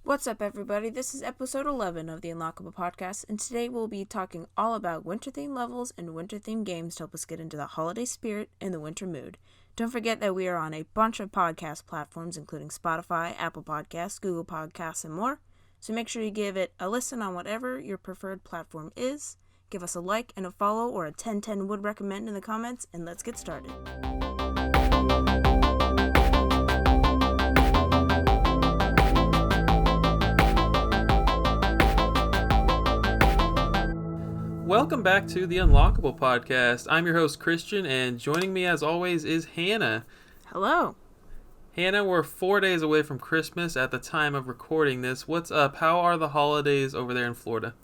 What's up, everybody? This is episode 11 of the Unlockable podcast, and today we'll be talking all about winter-themed levels and winter-themed games to help us get into the holiday spirit and the winter mood. Don't forget that we are on a bunch of podcast platforms, including Spotify, Apple Podcasts, Google Podcasts, and more, so make sure you give it a listen on whatever your preferred platform is. Give us a like and a follow or a 10/10 would recommend in the comments, and let's get started. Welcome back to the Unlockable podcast. I'm your host, Christian, and joining me as always is Hannah. Hello. Hannah, we're 4 days away from Christmas at the time of recording this. What's up? How are the holidays over there in Florida?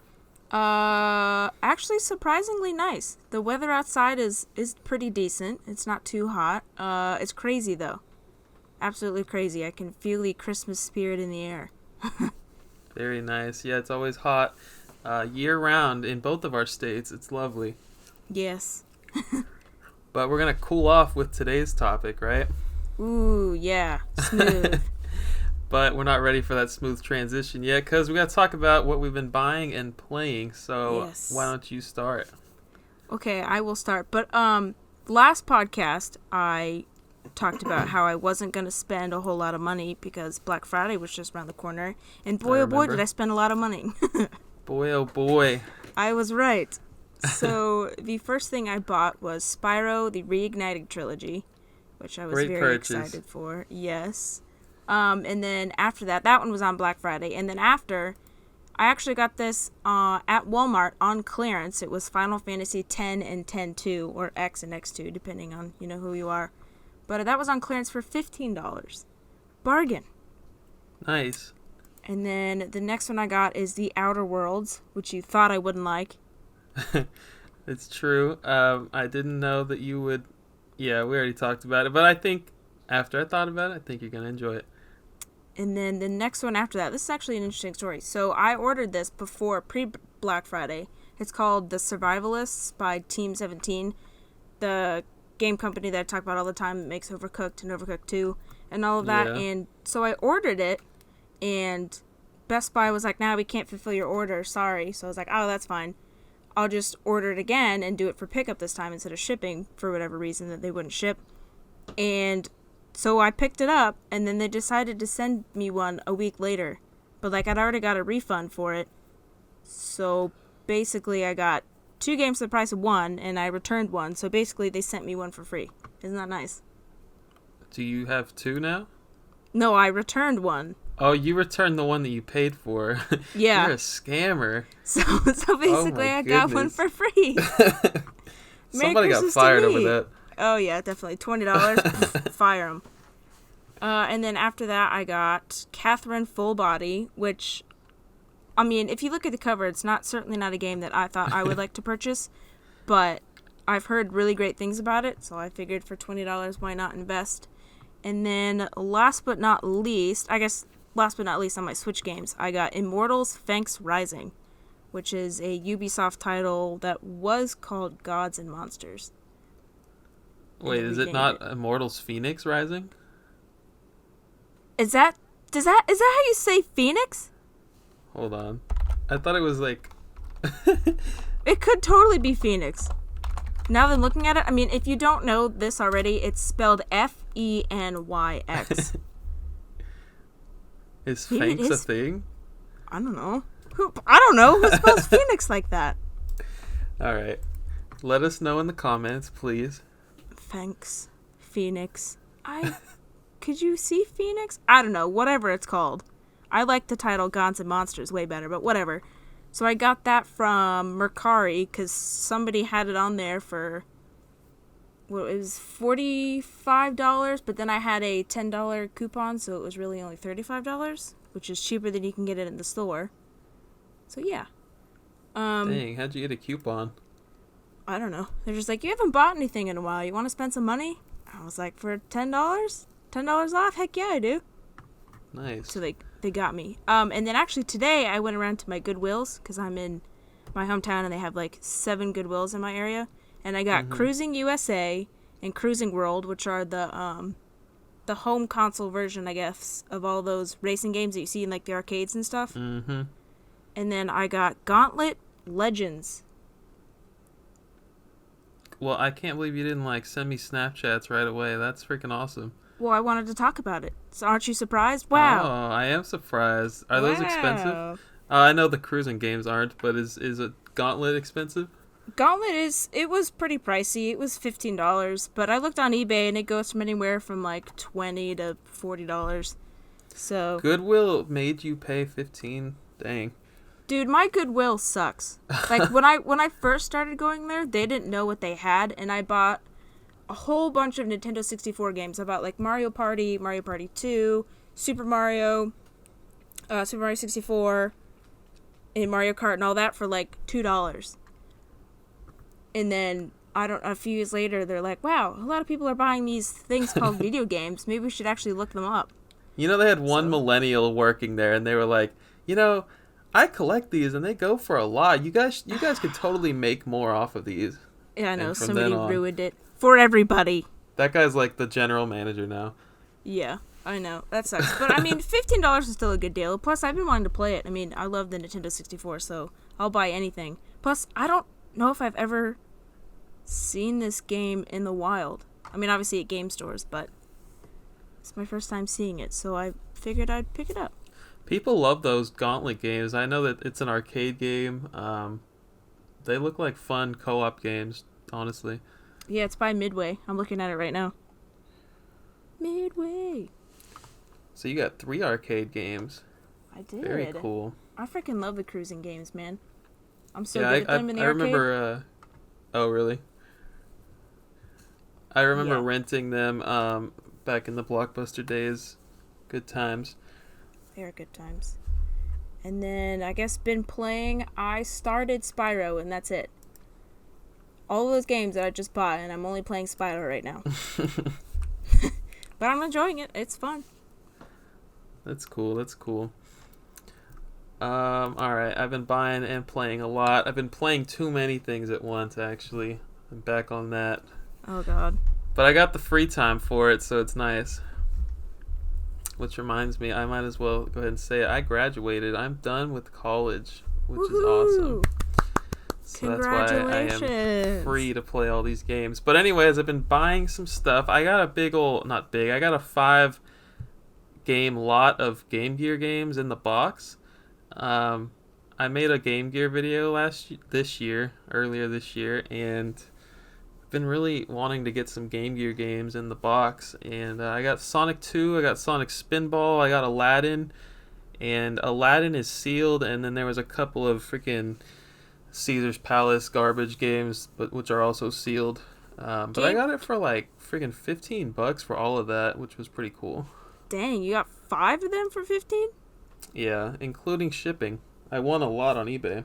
Actually surprisingly nice. The weather outside is pretty decent. It's not too hot. It's crazy though. Absolutely crazy. I can feel the Christmas spirit in the air. Very nice. Yeah, it's always hot. Year-round in both of our states. It's lovely. Yes. But we're going to cool off with today's topic, right? Ooh, yeah. Smooth. But we're not ready for that smooth transition yet because we got to talk about what we've been buying and playing. So yes. Why don't you start? Okay, I will start. But last podcast, I talked about how I wasn't going to spend a whole lot of money because Black Friday was just around the corner. And boy, oh boy, did I spend a lot of money. Boy, oh boy. I was right. So the first thing I bought was Spyro, the Reigniting Trilogy, which I was very excited for. Yes. And then after that one was on Black Friday. And then after, I actually got this at Walmart on clearance. It was Final Fantasy X and X-2, or X and X2, depending on, who you are. But that was on clearance for $15. Bargain. Nice. And then the next one I got is The Outer Worlds, which you thought I wouldn't like. It's true. I didn't know that you would. Yeah, we already talked about it. But I think after I thought about it, I think you're going to enjoy it. And then the next one after that, this is actually an interesting story. So I ordered this before pre-Black Friday. It's called The Survivalists by Team 17, the game company that I talk about all the time that makes Overcooked and Overcooked 2 and all of that. Yeah. And so I ordered it. And Best Buy was like, nah, we can't fulfill your order. Sorry. So I was like, oh, that's fine. I'll just order it again and do it for pickup this time instead of shipping for whatever reason that they wouldn't ship. And so I picked it up, and then they decided to send me one a week later. But, I'd already got a refund for it. So basically I got 2 games for the price of 1, and I returned 1. So basically they sent me 1 for free. Isn't that nice? Do you have 2 now? No, I returned 1. Oh, you returned the one that you paid for. Yeah. You're a scammer. So basically I got 1 for free. Somebody got fired over that. Oh, yeah, definitely. $20. Fire them. And then after that, I got Catherine Full Body, which, I mean, if you look at the cover, it's certainly not a game that I thought I would like to purchase. But I've heard really great things about it, so I figured for $20, why not invest? And then last but not least on my Switch games, I got Immortals Phalanx Rising, which is a Ubisoft title that was called Gods and Monsters. Wait, is it not Immortals Phoenix Rising? Is that how you say Phoenix? Hold on. I thought it was like... It could totally be Phoenix. Now that I'm looking at it, I mean, if you don't know this already, it's spelled F-E-N-Y-X. Is Phalanx a thing? I don't know. Who spells Phoenix like that? All right. Let us know in the comments, please. Phalanx. Phoenix. Could you see Phoenix? I don't know. Whatever it's called. I like the title Gods and Monsters way better, but whatever. So I got that from Mercari because somebody had it on there for, it was $45, but then I had a $10 coupon, so it was really only $35, which is cheaper than you can get it in the store. So yeah. Dang, how'd you get a coupon? I don't know. They're just like, you haven't bought anything in a while. You want to spend some money? I was like, for $10? $10 off? Heck yeah, I do. Nice. So they got me. And then actually today I went around to my Goodwills because I'm in my hometown and they have 7 Goodwills in my area. And I got Cruising USA and Cruising World, which are the the home console version, I guess, of all those racing games that you see in like the arcades and stuff. Mm-hmm. And then I got Gauntlet Legends. Well, I can't believe you didn't like send me Snapchats right away. That's freaking awesome. Well, I wanted to talk about it. So aren't you surprised? Wow. Oh, I am surprised. Are those expensive? I know the cruising games aren't, but is a Gauntlet expensive? Gauntlet it was pretty pricey. It was $15, but I looked on eBay and it goes from anywhere from like $20 to $40. So Goodwill made you pay $15. Dang. Dude, my Goodwill sucks. Like when I first started going there, they didn't know what they had, and I bought a whole bunch of Nintendo 64 games. I bought like Mario Party, Mario Party 2, Super Mario 64, and Mario Kart and all that for like $2. And then a few years later, they're like, "Wow, a lot of people are buying these things called video games. Maybe we should actually look them up." You know, they had one millennial working there, and they were like, I collect these, and they go for a lot. You guys could totally make more off of these. Yeah, I know. Somebody ruined it for everybody. That guy's like the general manager now. Yeah, I know. That sucks. But, I mean, $15 is still a good deal. Plus, I've been wanting to play it. I mean, I love the Nintendo 64, so I'll buy anything. Plus, I don't know if I've ever seen this game in the wild. I mean, obviously at game stores, but it's my first time seeing it, so I figured I'd pick it up. People love those Gauntlet games. I know that it's an arcade game. They look like fun co-op games, honestly. Yeah, it's by Midway. I'm looking at it right now. Midway. So you got 3 arcade games. I did. Very cool. I freaking love the cruising games, man. I'm so good at them in the arcade. I remember... oh, really? I remember renting them back in the Blockbuster days. Good times. They are good times. And then I guess I started Spyro, and that's it. All of those games that I just bought, and I'm only playing Spyro right now. But I'm enjoying it. It's fun. That's cool. Alright, I've been buying and playing a lot. I've been playing too many things at once, actually. I'm back on that. Oh, God. But I got the free time for it, so it's nice. Which reminds me, I might as well go ahead and say it. I graduated. I'm done with college, which is awesome. So that's why I am free to play all these games. But anyways, I've been buying some stuff. I got a I got a 5-game lot of Game Gear games in the box. I made a Game Gear video earlier this year, and been really wanting to get some Game Gear games in the box, and I got Sonic 2, I got Sonic Spinball, I got Aladdin, and Aladdin is sealed, and then there was a couple of freaking Caesar's Palace garbage games, which are also sealed. But I got it for like freaking $15 for all of that, which was pretty cool. Dang, you got 5 of them for 15? Yeah, including shipping. I won a lot on eBay.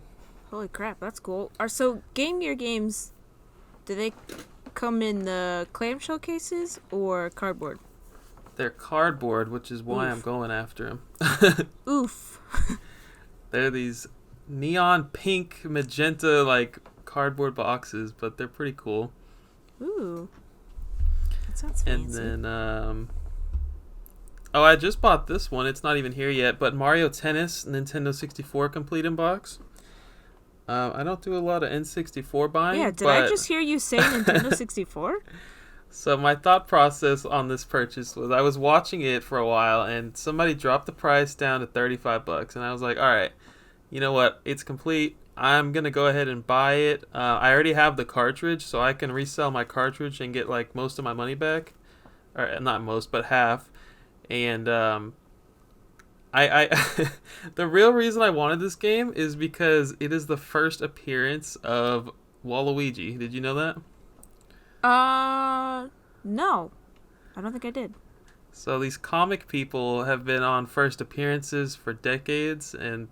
Holy crap, that's cool. So Game Gear games, do they come in the clamshell cases or cardboard? They're cardboard, which is why I'm going after them. Oof. They're these neon pink, magenta, like cardboard boxes, but they're pretty cool. Ooh. That sounds fancy. And then, I just bought this one. It's not even here yet, but Mario Tennis Nintendo 64 complete in box. I don't do a lot of N64 buying. Yeah, did I just hear you say Nintendo 64? So my thought process on this purchase was I was watching it for a while, and somebody dropped the price down to $35, and I was like, all right, you know what? It's complete. I'm going to go ahead and buy it. I already have the cartridge, so I can resell my cartridge and get like most of my money back. Or not most, but half. And I the real reason I wanted this game is because it is the first appearance of Waluigi. Did you know that? No. I don't think I did. So these comic people have been on first appearances for decades, and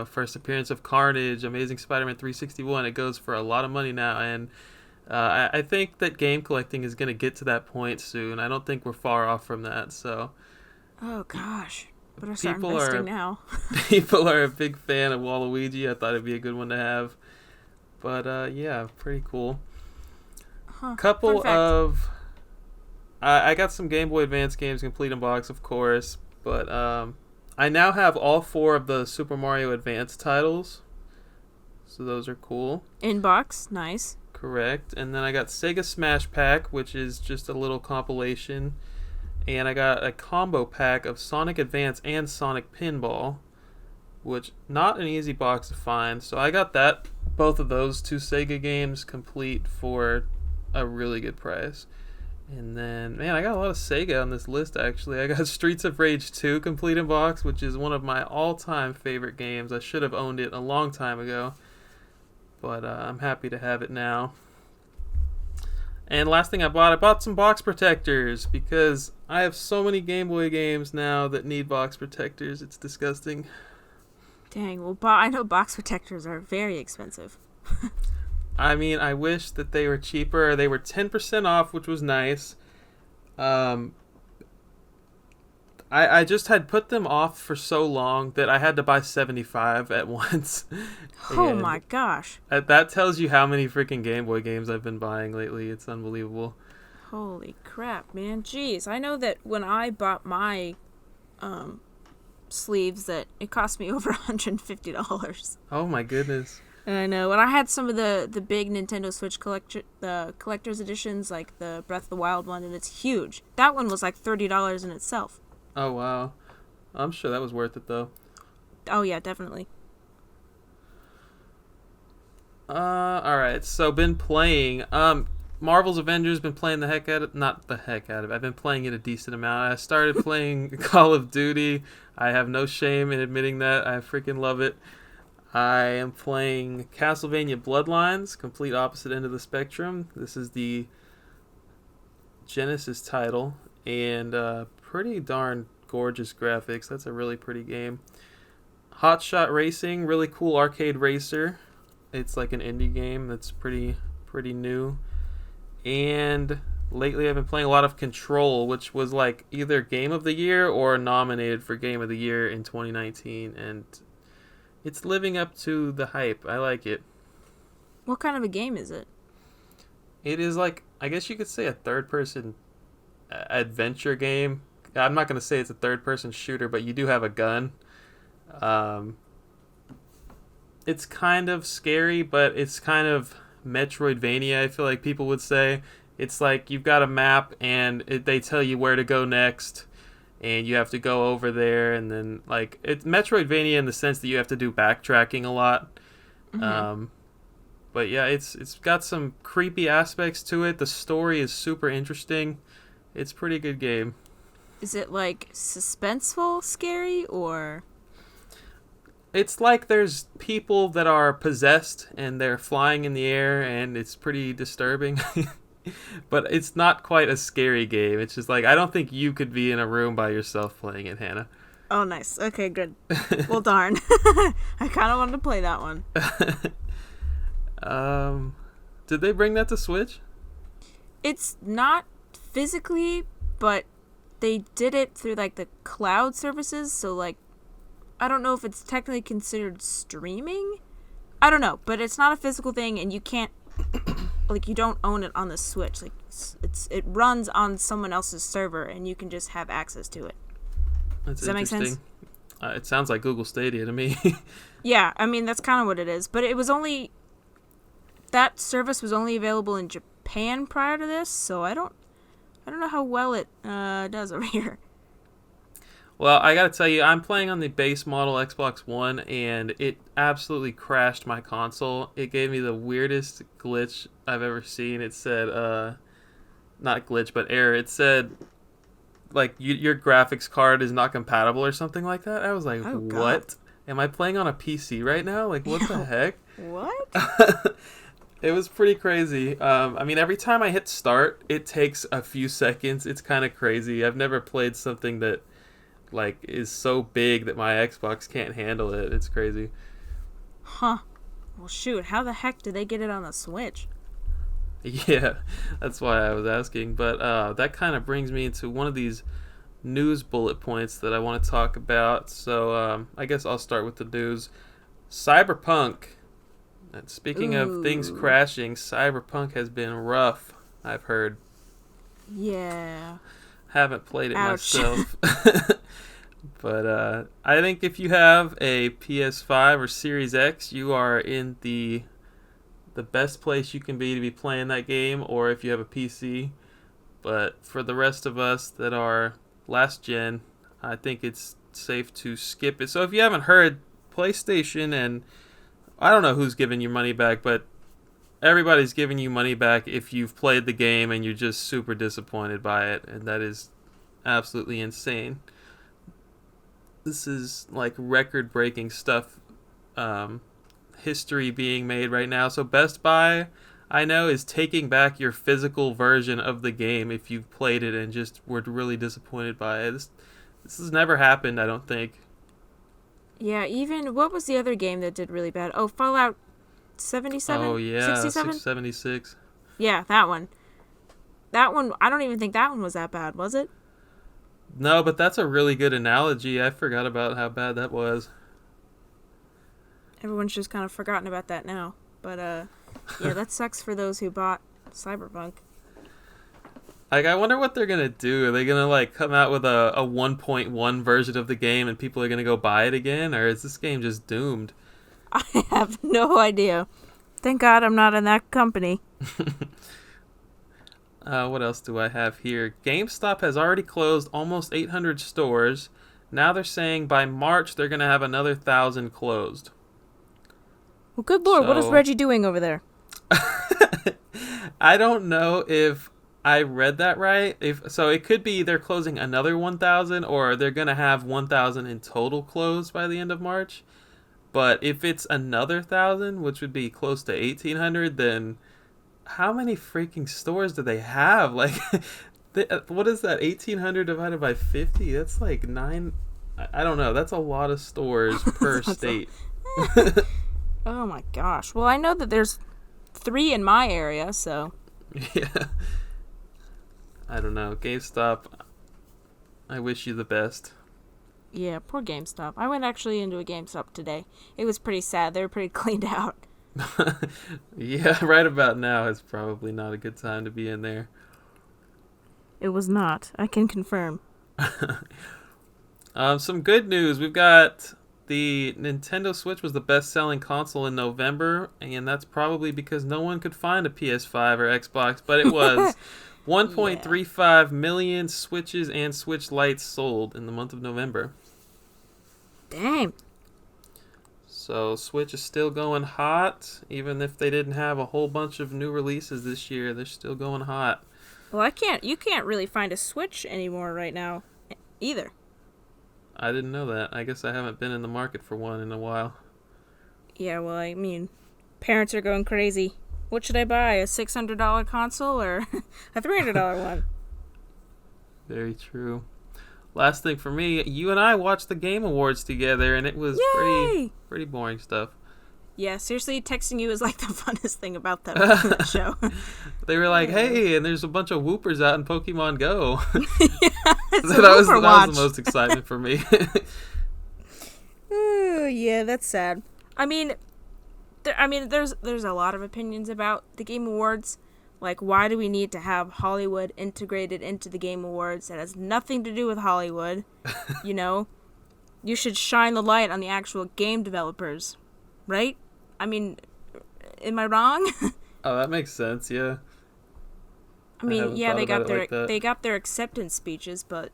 first appearance of Carnage, Amazing Spider-Man 361, it goes for a lot of money now, and I think that game collecting is going to get to that point soon. I don't think we're far off from that, so... Oh, gosh. Better start investing now. People are a big fan of Waluigi. I thought it'd be a good one to have. But, yeah, pretty cool. Huh. Couple of I got some Game Boy Advance games complete in box, of course, but I now have all 4 of the Super Mario Advance titles, so those are cool. In box, nice. Correct. And then I got Sega Smash Pack, which is just a little compilation, and I got a combo pack of Sonic Advance and Sonic Pinball, which not an easy box to find. So I got both of those 2 Sega games complete for a really good price. And then, man, I got a lot of Sega on this list, actually. I got Streets of Rage 2 complete in box, which is one of my all-time favorite games. I should have owned it a long time ago, but I'm happy to have it now. And last thing I bought some box protectors, because I have so many Game Boy games now that need box protectors. It's disgusting. Dang, well, I know box protectors are very expensive. I mean, I wish that they were cheaper. They were 10% off, which was nice. I just had put them off for so long that I had to buy 75 at once. Oh my gosh. That tells you how many freaking Game Boy games I've been buying lately. It's unbelievable. Holy crap, man. Jeez, I know that when I bought my sleeves that it cost me over $150. Oh my goodness. And I know, and I had some of the big Nintendo Switch collector's editions, like the Breath of the Wild one, and it's huge. That one was like $30 in itself. Oh wow. I'm sure that was worth it though. Oh yeah, definitely. Alright, so been playing Marvel's Avengers, been playing the heck out of not the heck out of it. I've been playing it a decent amount. I started playing Call of Duty. I have no shame in admitting that. I freaking love it. I am playing Castlevania Bloodlines, complete opposite end of the spectrum. This is the Genesis title, and pretty darn gorgeous graphics. That's a really pretty game. Hot Shot Racing, really cool arcade racer. It's like an indie game that's pretty new. And lately I've been playing a lot of Control, which was like either Game of the Year or nominated for Game of the Year in 2019, and it's living up to the hype. I like it. What kind of a game is it? It is like, I guess you could say a third-person adventure game. I'm not going to say it's a third-person shooter, but you do have a gun. It's kind of scary, but it's kind of Metroidvania, I feel like people would say. It's like you've got a map, and they tell you where to go next, and you have to go over there, and then like it's Metroidvania in the sense that you have to do backtracking a lot. Mm-hmm. But yeah, it's got some creepy aspects to it. The story is super interesting. It's a pretty good game. Is it like suspenseful, scary, or? It's like there's people that are possessed and they're flying in the air, and it's pretty disturbing. But it's not quite a scary game. It's just like, I don't think you could be in a room by yourself playing it, Hannah. Oh, nice. Okay, good. Well, darn. I kind of wanted to play that one. Did they bring that to Switch? It's not physically, but they did it through like the cloud services. So like, I don't know if it's technically considered streaming. I don't know, but it's not a physical thing, and you can't like you don't own it on the Switch. Like it runs on someone else's server, and you can just have access to it. That's Does that make sense? It sounds like Google Stadia to me. Yeah, I mean that's kind of what it is. But it was only that service was only available in Japan prior to this, so I don't know how well it does over here. Well, I gotta tell you, I'm playing on the base model Xbox One, and it absolutely crashed my console. It gave me the weirdest glitch I've ever seen. It said, not glitch, but error. It said, like, your graphics card is not compatible or something like that. I was like, Oh, God. what? Am I playing on a PC right now? Like, what the heck? What? It was pretty crazy. I mean, every time I hit start, it takes a few seconds. It's kind of crazy. I've never played something that like is so big that my Xbox can't handle it. It's crazy. Huh. Well, shoot. How the heck did they get it on the Switch? Yeah, that's why I was asking. But that kind of brings me into one of these news bullet points that I want to talk about. So I guess I'll start with the news. Cyberpunk. And speaking of things crashing, Cyberpunk has been rough, I've heard. Yeah. Haven't played it Ouch. myself. But I think if you have a PS5 or Series X, you are in the best place you can be to be playing that game, or if you have a PC. But for the rest of us that are last gen, I think it's safe to skip it. So if you haven't heard, PlayStation, and I don't know who's giving you money back, but everybody's giving you money back if you've played the game and you're just super disappointed by it, and that is absolutely insane. This is like record-breaking stuff, history being made right now. So Best Buy, I know, is taking back your physical version of the game if you've played it and just were really disappointed by it. This has never happened, I don't think. Yeah, even, what was the other game that did really bad? Oh, Fallout 77? Oh, yeah, 67? 676. Yeah, that one. That one, I don't even think that one was that bad, was it? No, but that's a really good analogy. I forgot about how bad that was. Everyone's just kind of forgotten about that now. But, yeah, that sucks for those who bought Cyberpunk. Like, I wonder what they're gonna do. Are they gonna, like, come out with a 1.1 version of the game and people are gonna go buy it again? Or is this game just doomed? I have no idea. Thank God I'm not in that company. What else do I have here? GameStop has already closed almost 800 stores. Now they're saying by March they're gonna have another 1,000 closed. Well, good Lord, what is Reggie doing over there? I don't know if I read that right. So it could be they're closing another 1,000, or they're gonna have 1,000 in total closed by the end of March. But if it's another 1,000, which would be close to 1,800, then how many freaking stores do they have? Like, what is that? 1,800 divided by 50? That's like 9. I don't know. That's a lot of stores per state. Oh my gosh. Well, I know that there's 3 in my area, so. Yeah. I don't know. GameStop, I wish you the best. Yeah, poor GameStop. I went actually into a GameStop today. It was pretty sad. They were pretty cleaned out. Yeah, right about now it's probably not a good time to be in there. It was not. I can confirm. Some good news. We've got the Nintendo Switch was the best-selling console in November, and that's probably because no one could find a PS5 or Xbox, but it was 1.35 million Switches and Switch Lites sold in the month of November. Dang. So Switch is still going hot, even if they didn't have a whole bunch of new releases this year. They're still going hot. Well, you can't really find a Switch anymore right now, either. I didn't know that. I guess I haven't been in the market for one in a while. Yeah, well, I mean, parents are going crazy. What should I buy? A $600 console or a $300 one? Very true. Last thing for me, you and I watched the Game Awards together, and it was pretty boring stuff. Yeah, seriously, texting you is like the funnest thing about that show. They were like, hey, and there's a bunch of whoopers out in Pokemon Go. Yeah, that was the most excitement for me. Ooh, yeah, that's sad. I mean, there's a lot of opinions about the Game Awards. Like, why do we need to have Hollywood integrated into the Game Awards? That has nothing to do with Hollywood. You know? You should shine the light on the actual game developers. Right? I mean, am I wrong? Oh, that makes sense, yeah. I mean, yeah, they got their acceptance speeches, but,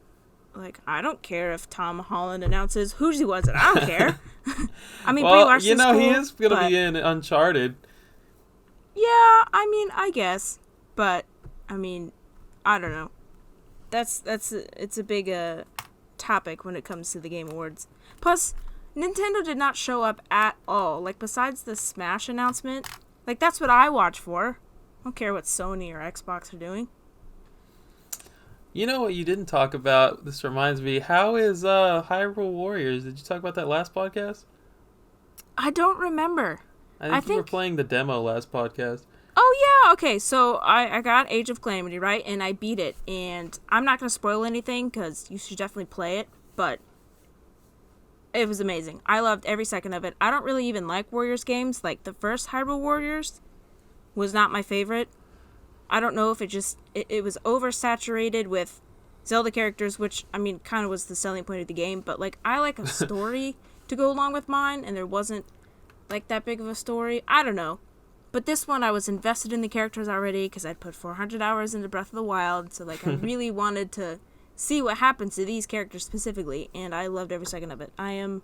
like, I don't care if Tom Holland announces who he was. I don't care. I mean, well, Brie Larson's cool, he is going to be in Uncharted. Yeah, I mean, I guess, but I mean, I don't know. It's a big topic when it comes to the Game Awards. Plus, Nintendo did not show up at all. Like, besides the Smash announcement, like, that's what I watch for. I don't care what Sony or Xbox are doing. You know what you didn't talk about? This reminds me. How is Hyrule Warriors? Did you talk about that last podcast? I don't remember. I think you were playing the demo last podcast. Oh, yeah. Okay, so I got Age of Calamity, right? And I beat it. And I'm not going to spoil anything because you should definitely play it. But it was amazing. I loved every second of it. I don't really even like Warriors games. Like, the first Hyrule Warriors was not my favorite. I don't know if it was oversaturated with Zelda characters, which, I mean, kind of was the selling point of the game. But, like, I like a story to go along with mine, and there wasn't, like, that big of a story. I don't know. But this one, I was invested in the characters already because I'd put 400 hours into Breath of the Wild. So, like, I really wanted to see what happens to these characters specifically, and I loved every second of it. I am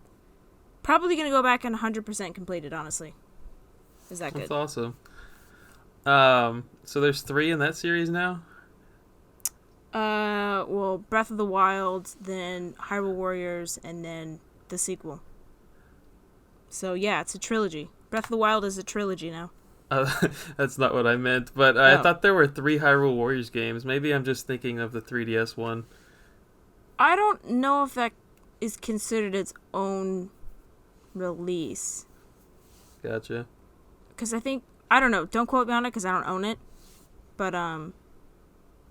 probably going to go back and 100% complete it, honestly. Is that good? That's awesome. So there's 3 in that series now? Well, Breath of the Wild, then Hyrule Warriors, and then the sequel. So, yeah, it's a trilogy. Breath of the Wild is a trilogy now. That's not what I meant, but I thought there were 3 Hyrule Warriors games. Maybe I'm just thinking of the 3DS one. I don't know if that is considered its own release. Gotcha. Because I think, I don't know, don't quote me on it because I don't own it, but I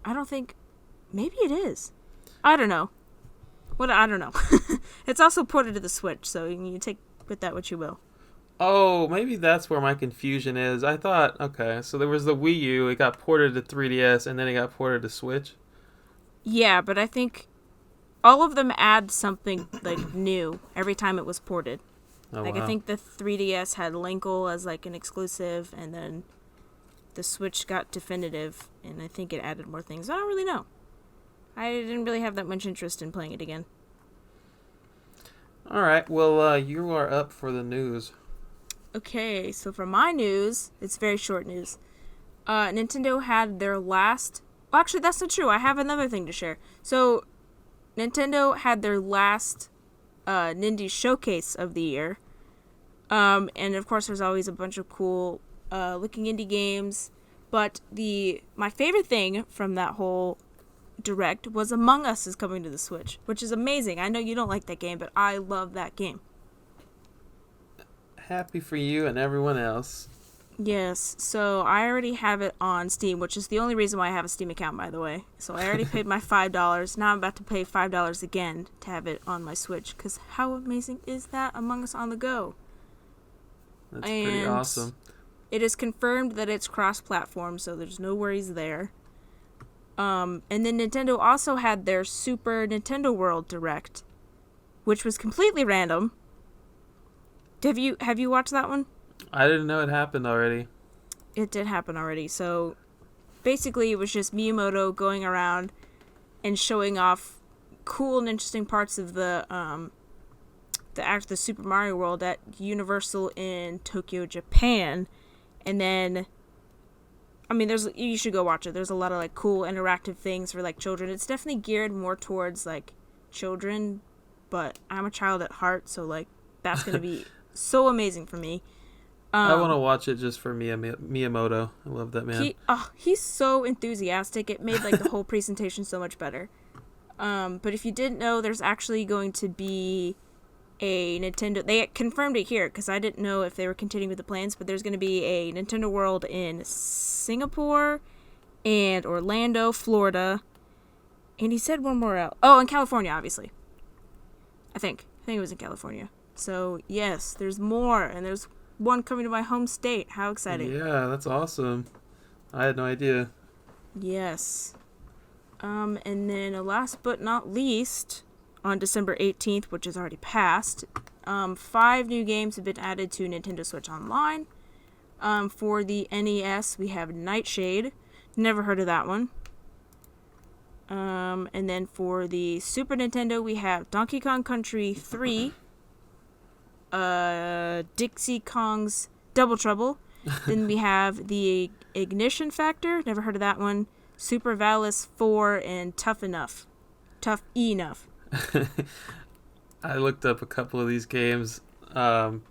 don't think, maybe it is. I don't know. I don't know. It's also ported to the Switch, so you take with that what you will. Oh, maybe that's where my confusion is. I thought, okay, so there was the Wii U, it got ported to 3DS, and then it got ported to Switch? Yeah, but I think all of them add something, like, new every time it was ported. Oh, like, wow. I think the 3DS had Linkle as, like, an exclusive, and then the Switch got definitive, and I think it added more things. I don't really know. I didn't really have that much interest in playing it again. All right, well, you are up for the news. Okay, so for my news, it's very short news. Nintendo had their last... Well, actually, that's not true. I have another thing to share. So, Nintendo had their last Nindy Showcase of the year. And, of course, there's always a bunch of cool looking indie games. But my favorite thing from that whole Direct was Among Us is coming to the Switch, which is amazing. I know you don't like that game, but I love that game. Happy for you and everyone else. Yes, so I already have it on Steam, which is the only reason why I have a Steam account, by the way. So I already paid my $5. Now I'm about to pay $5 again to have it on my Switch, because how amazing is that? Among Us on the go. That's pretty awesome. It is confirmed that it's cross-platform, so there's no worries there. And then Nintendo also had their Super Nintendo World Direct, which was completely random. Have you watched that one? I didn't know it happened already. It did happen already. So basically it was just Miyamoto going around and showing off cool and interesting parts of the Super Mario World at Universal in Tokyo, Japan. And then I mean, you should go watch it. There's a lot of, like, cool interactive things for, like, children. It's definitely geared more towards, like, children, but I'm a child at heart, so, like, that's going to be so amazing for me. I want to watch it just for Miyamoto. I love that man. He's so enthusiastic. It made, like, the whole presentation so much better. But if you didn't know, there's actually going to be a Nintendo... They confirmed it here, because I didn't know if they were continuing with the plans, but there's going to be a Nintendo World in Singapore and Orlando, Florida, and he said one more out. Oh, in California, obviously. I think it was in California. So, yes, there's more, and there's one coming to my home state. How exciting. Yeah, that's awesome. I had no idea. Yes. And then last but not least... on December 18th, which is already passed, 5 new games have been added to Nintendo Switch Online. For the NES, we have Nightshade. Never heard of that one. And then for the Super Nintendo, we have Donkey Kong Country 3, Dixie Kong's Double Trouble. Then we have the Ignition Factor. Never heard of that one. Super Valis 4 and Tough Enough. Tough Enough. I looked up a couple of these games.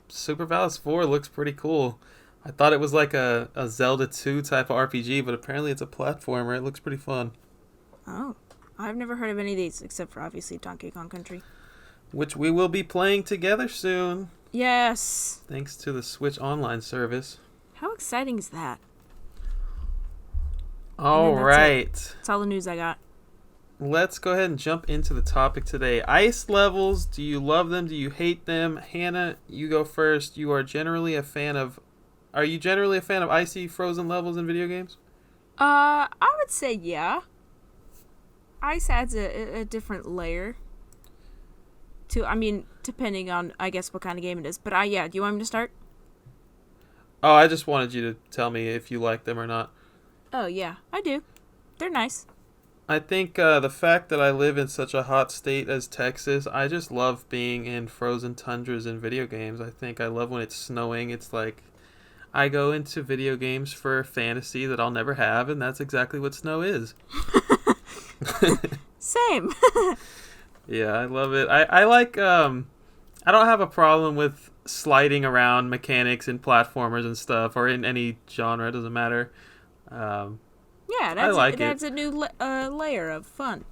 Super Valis 4 looks pretty cool. I thought it was like a Zelda 2 type of RPG, but apparently it's a platformer. It looks pretty fun. Oh, I've never heard of any of these except for obviously Donkey Kong Country, which we will be playing together soon. Yes. Thanks to the Switch Online service. How exciting is that? All right. That's all the news I got. Let's go ahead and jump into the topic today. Ice levels. Do you love them? Do you hate them? Hannah, you go first. Are you generally a fan of icy frozen levels in video games? I would say yeah. Ice adds a different layer to, I mean, depending on, I guess, what kind of game it is. But yeah, do you want me to start? Oh, I just wanted you to tell me if you like them or not. Oh, yeah, I do. They're nice. I think the fact that I live in such a hot state as Texas, I just love being in frozen tundras in video games. I think I love when it's snowing. It's like I go into video games for fantasy that I'll never have, and that's exactly what snow is. Same. Yeah, I love it. I like, I don't have a problem with sliding around mechanics in platformers and stuff, or in any genre, it doesn't matter. Yeah, it adds a new layer of fun.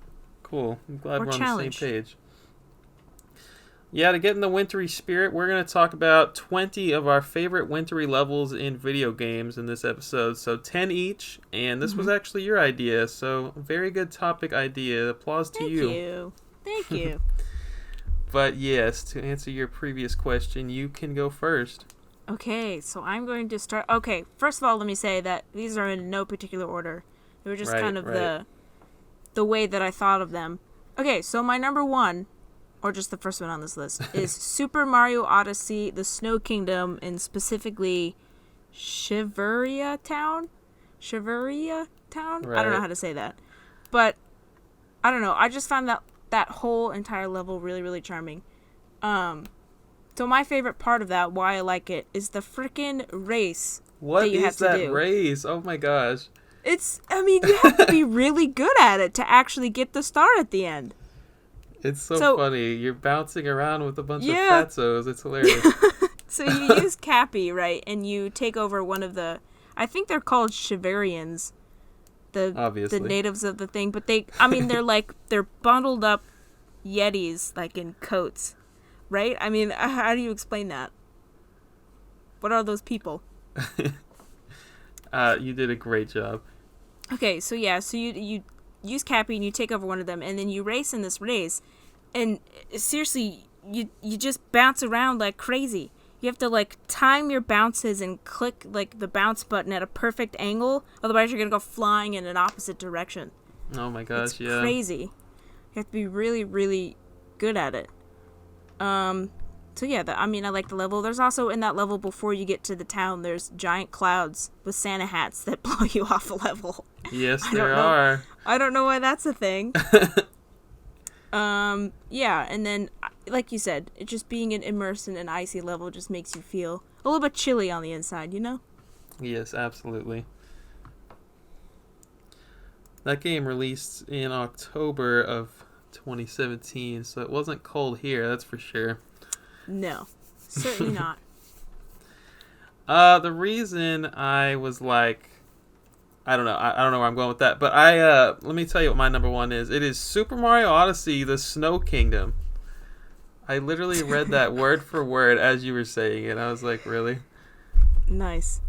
Cool. I'm glad Or we're on challenge. the same page. Yeah, to get in the wintry spirit, we're going to talk about 20 of our favorite wintry levels in video games in this episode. So 10 each, and this was actually your idea, so very good topic idea. Applause to you. Thank you. But yes, to answer your previous question, you can go first. Okay, so I'm going to start. Okay, first of all, let me say that these are in no particular order. They were just kind of the way that I thought of them. Okay, so my number one, or just the first one on this list, is Super Mario Odyssey, the Snow Kingdom, and specifically Shiveria Town? Shiveria Town? Right. I don't know how to say that. But, I don't know, I just found that whole entire level really, really charming. So my favorite part of that, why I like it, is the frickin' race What that you have is to that do. race? Oh my gosh. You have to be really good at it to actually get the star at the end. It's so funny. You're bouncing around with a bunch of fatzos. It's hilarious. So you use Cappy, right? And you take over one of the, I think they're called Shiverians, Obviously. the natives of the thing. But they're bundled up Yetis, like in coats, right? I mean, how do you explain that? What are those people? You did a great job. Okay, so you use Cappy and you take over one of them, and then you race in this race, and seriously, you just bounce around like crazy. You have to like time your bounces and click like the bounce button at a perfect angle, otherwise you're gonna go flying in an opposite direction. Oh my gosh, It's yeah. crazy. You have to be really, really good at it. So yeah, I like the level. There's also, in that level before you get to the town, there's giant clouds with Santa hats that blow you off a level. Yes, there are. I don't know why that's a thing. Yeah, and then, like you said, it just being immersed in an icy level just makes you feel a little bit chilly on the inside, you know? Yes, absolutely. That game released in October of 2017, so it wasn't cold here, that's for sure. No, certainly not. The reason I was like, I don't know where I'm going with that, but let me tell you what my number one is. It is Super Mario Odyssey, the Snow Kingdom. I literally read that word for word as you were saying it. I was like, really? Nice.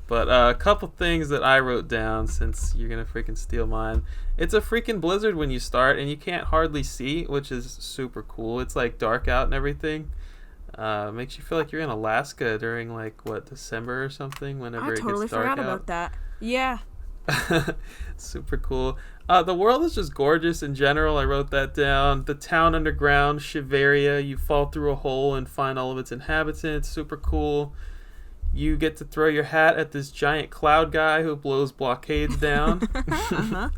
But a couple things that I wrote down, since you're going to freaking steal mine. It's a freaking blizzard when you start, and you can't hardly see, which is super cool. It's like dark out and everything. Makes you feel like you're in Alaska during December or something, whenever it gets dark out. I totally forgot about that. Yeah. Super cool. The world is just gorgeous in general. I wrote that down. The town underground, Shiveria, you fall through a hole and find all of its inhabitants. Super cool. You get to throw your hat at this giant cloud guy who blows blockades down. Uh-huh.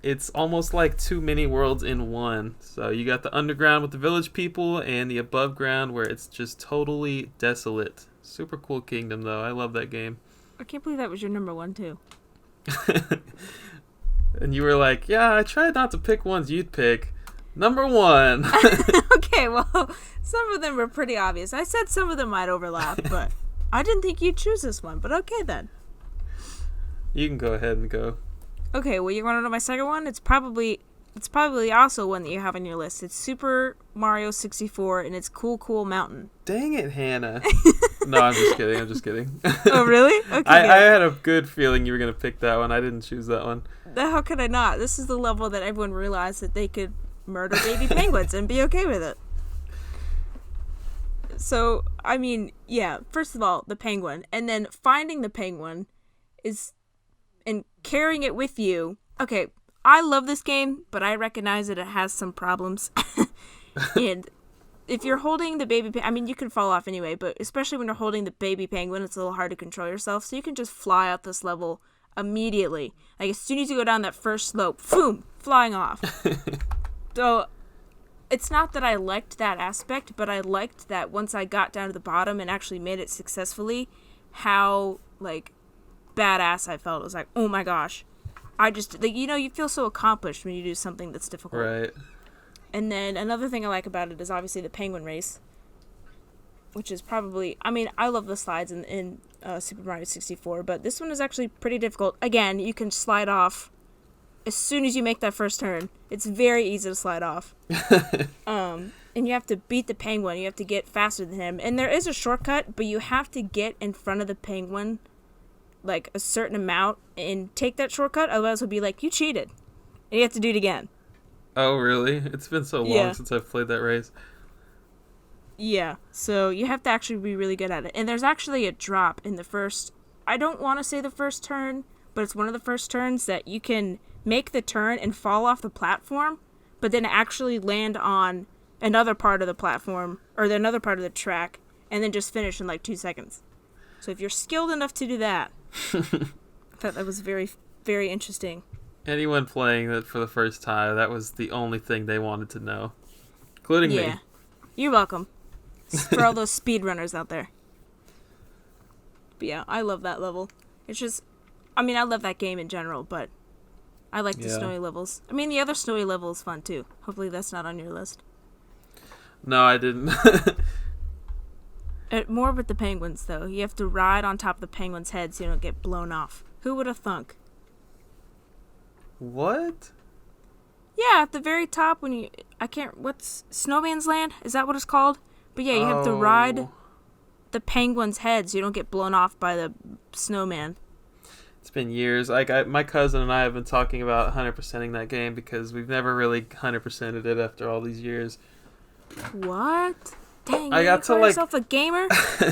It's almost like two mini worlds in one. So you got the underground with the village people and the above ground where it's just totally desolate. Super cool kingdom, though. I love that game. I can't believe that was your number one, too. And you were like, yeah, I tried not to pick ones you'd pick. Number one. Okay, well, some of them were pretty obvious. I said some of them might overlap, but I didn't think you'd choose this one. But okay, then. You can go ahead and go. Okay, well, you want to know my second one? It's probably also one that you have on your list. It's Super Mario 64, and it's Cool Cool Mountain. Dang it, Hannah. No, I'm just kidding. Oh, really? Okay. I had a good feeling you were going to pick that one. I didn't choose that one. How could I not? This is the level that everyone realized that they could murder baby penguins and be okay with it. So, yeah, first of all, the penguin. And then finding the penguin is... And carrying it with you. Okay, I love this game, but I recognize that it has some problems. And if you're holding the baby penguin, I mean, you can fall off anyway, but especially when you're holding the baby penguin, it's a little hard to control yourself. So you can just fly out this level immediately. Like, as soon as you go down that first slope, boom, flying off. So it's not that I liked that aspect, but I liked that once I got down to the bottom and actually made it successfully, how, like, badass I felt. It was like, oh my gosh. I just, like, you know, you feel so accomplished when you do something that's difficult. Right. And then another thing I like about it is obviously the penguin race, which is probably, I mean, I love the slides in Super Mario 64, but this one is actually pretty difficult. Again, you can slide off as soon as you make that first turn. It's very easy to slide off. And you have to beat the penguin. You have to get faster than him. And there is a shortcut, but you have to get in front of the penguin like a certain amount and take that shortcut. Otherwise he'll be like, you cheated. And you have to do it again. Oh, really? It's been so long since I've played that race. Yeah, so you have to actually be really good at it. And there's actually a drop in the first, I don't want to say the first turn, but it's one of the first turns that you can make the turn and fall off the platform, but then actually land on another part of the platform, or another part of the track, and then just finish in like 2 seconds. So if you're skilled enough to do that, I thought that was very, very interesting. Anyone playing that for the first time, that was the only thing they wanted to know. Including me. You're welcome. For all those speedrunners out there. But yeah, I love that level. It's just, I mean, I love that game in general, but I like the snowy levels. I mean, the other snowy level is fun too. Hopefully that's not on your list. No, I didn't. More with the penguins, though. You have to ride on top of the penguin's head so you don't get blown off. Who would have thunk? What? Yeah, at the very top when you... what's... Snowman's Land? Is that what it's called? But yeah, you have to ride the penguin's head so you don't get blown off by the snowman. It's been years. Like, my cousin and I have been talking about 100%ing that game because we've never really 100%ed it after all these years. What? Dang, I got you call yourself a gamer?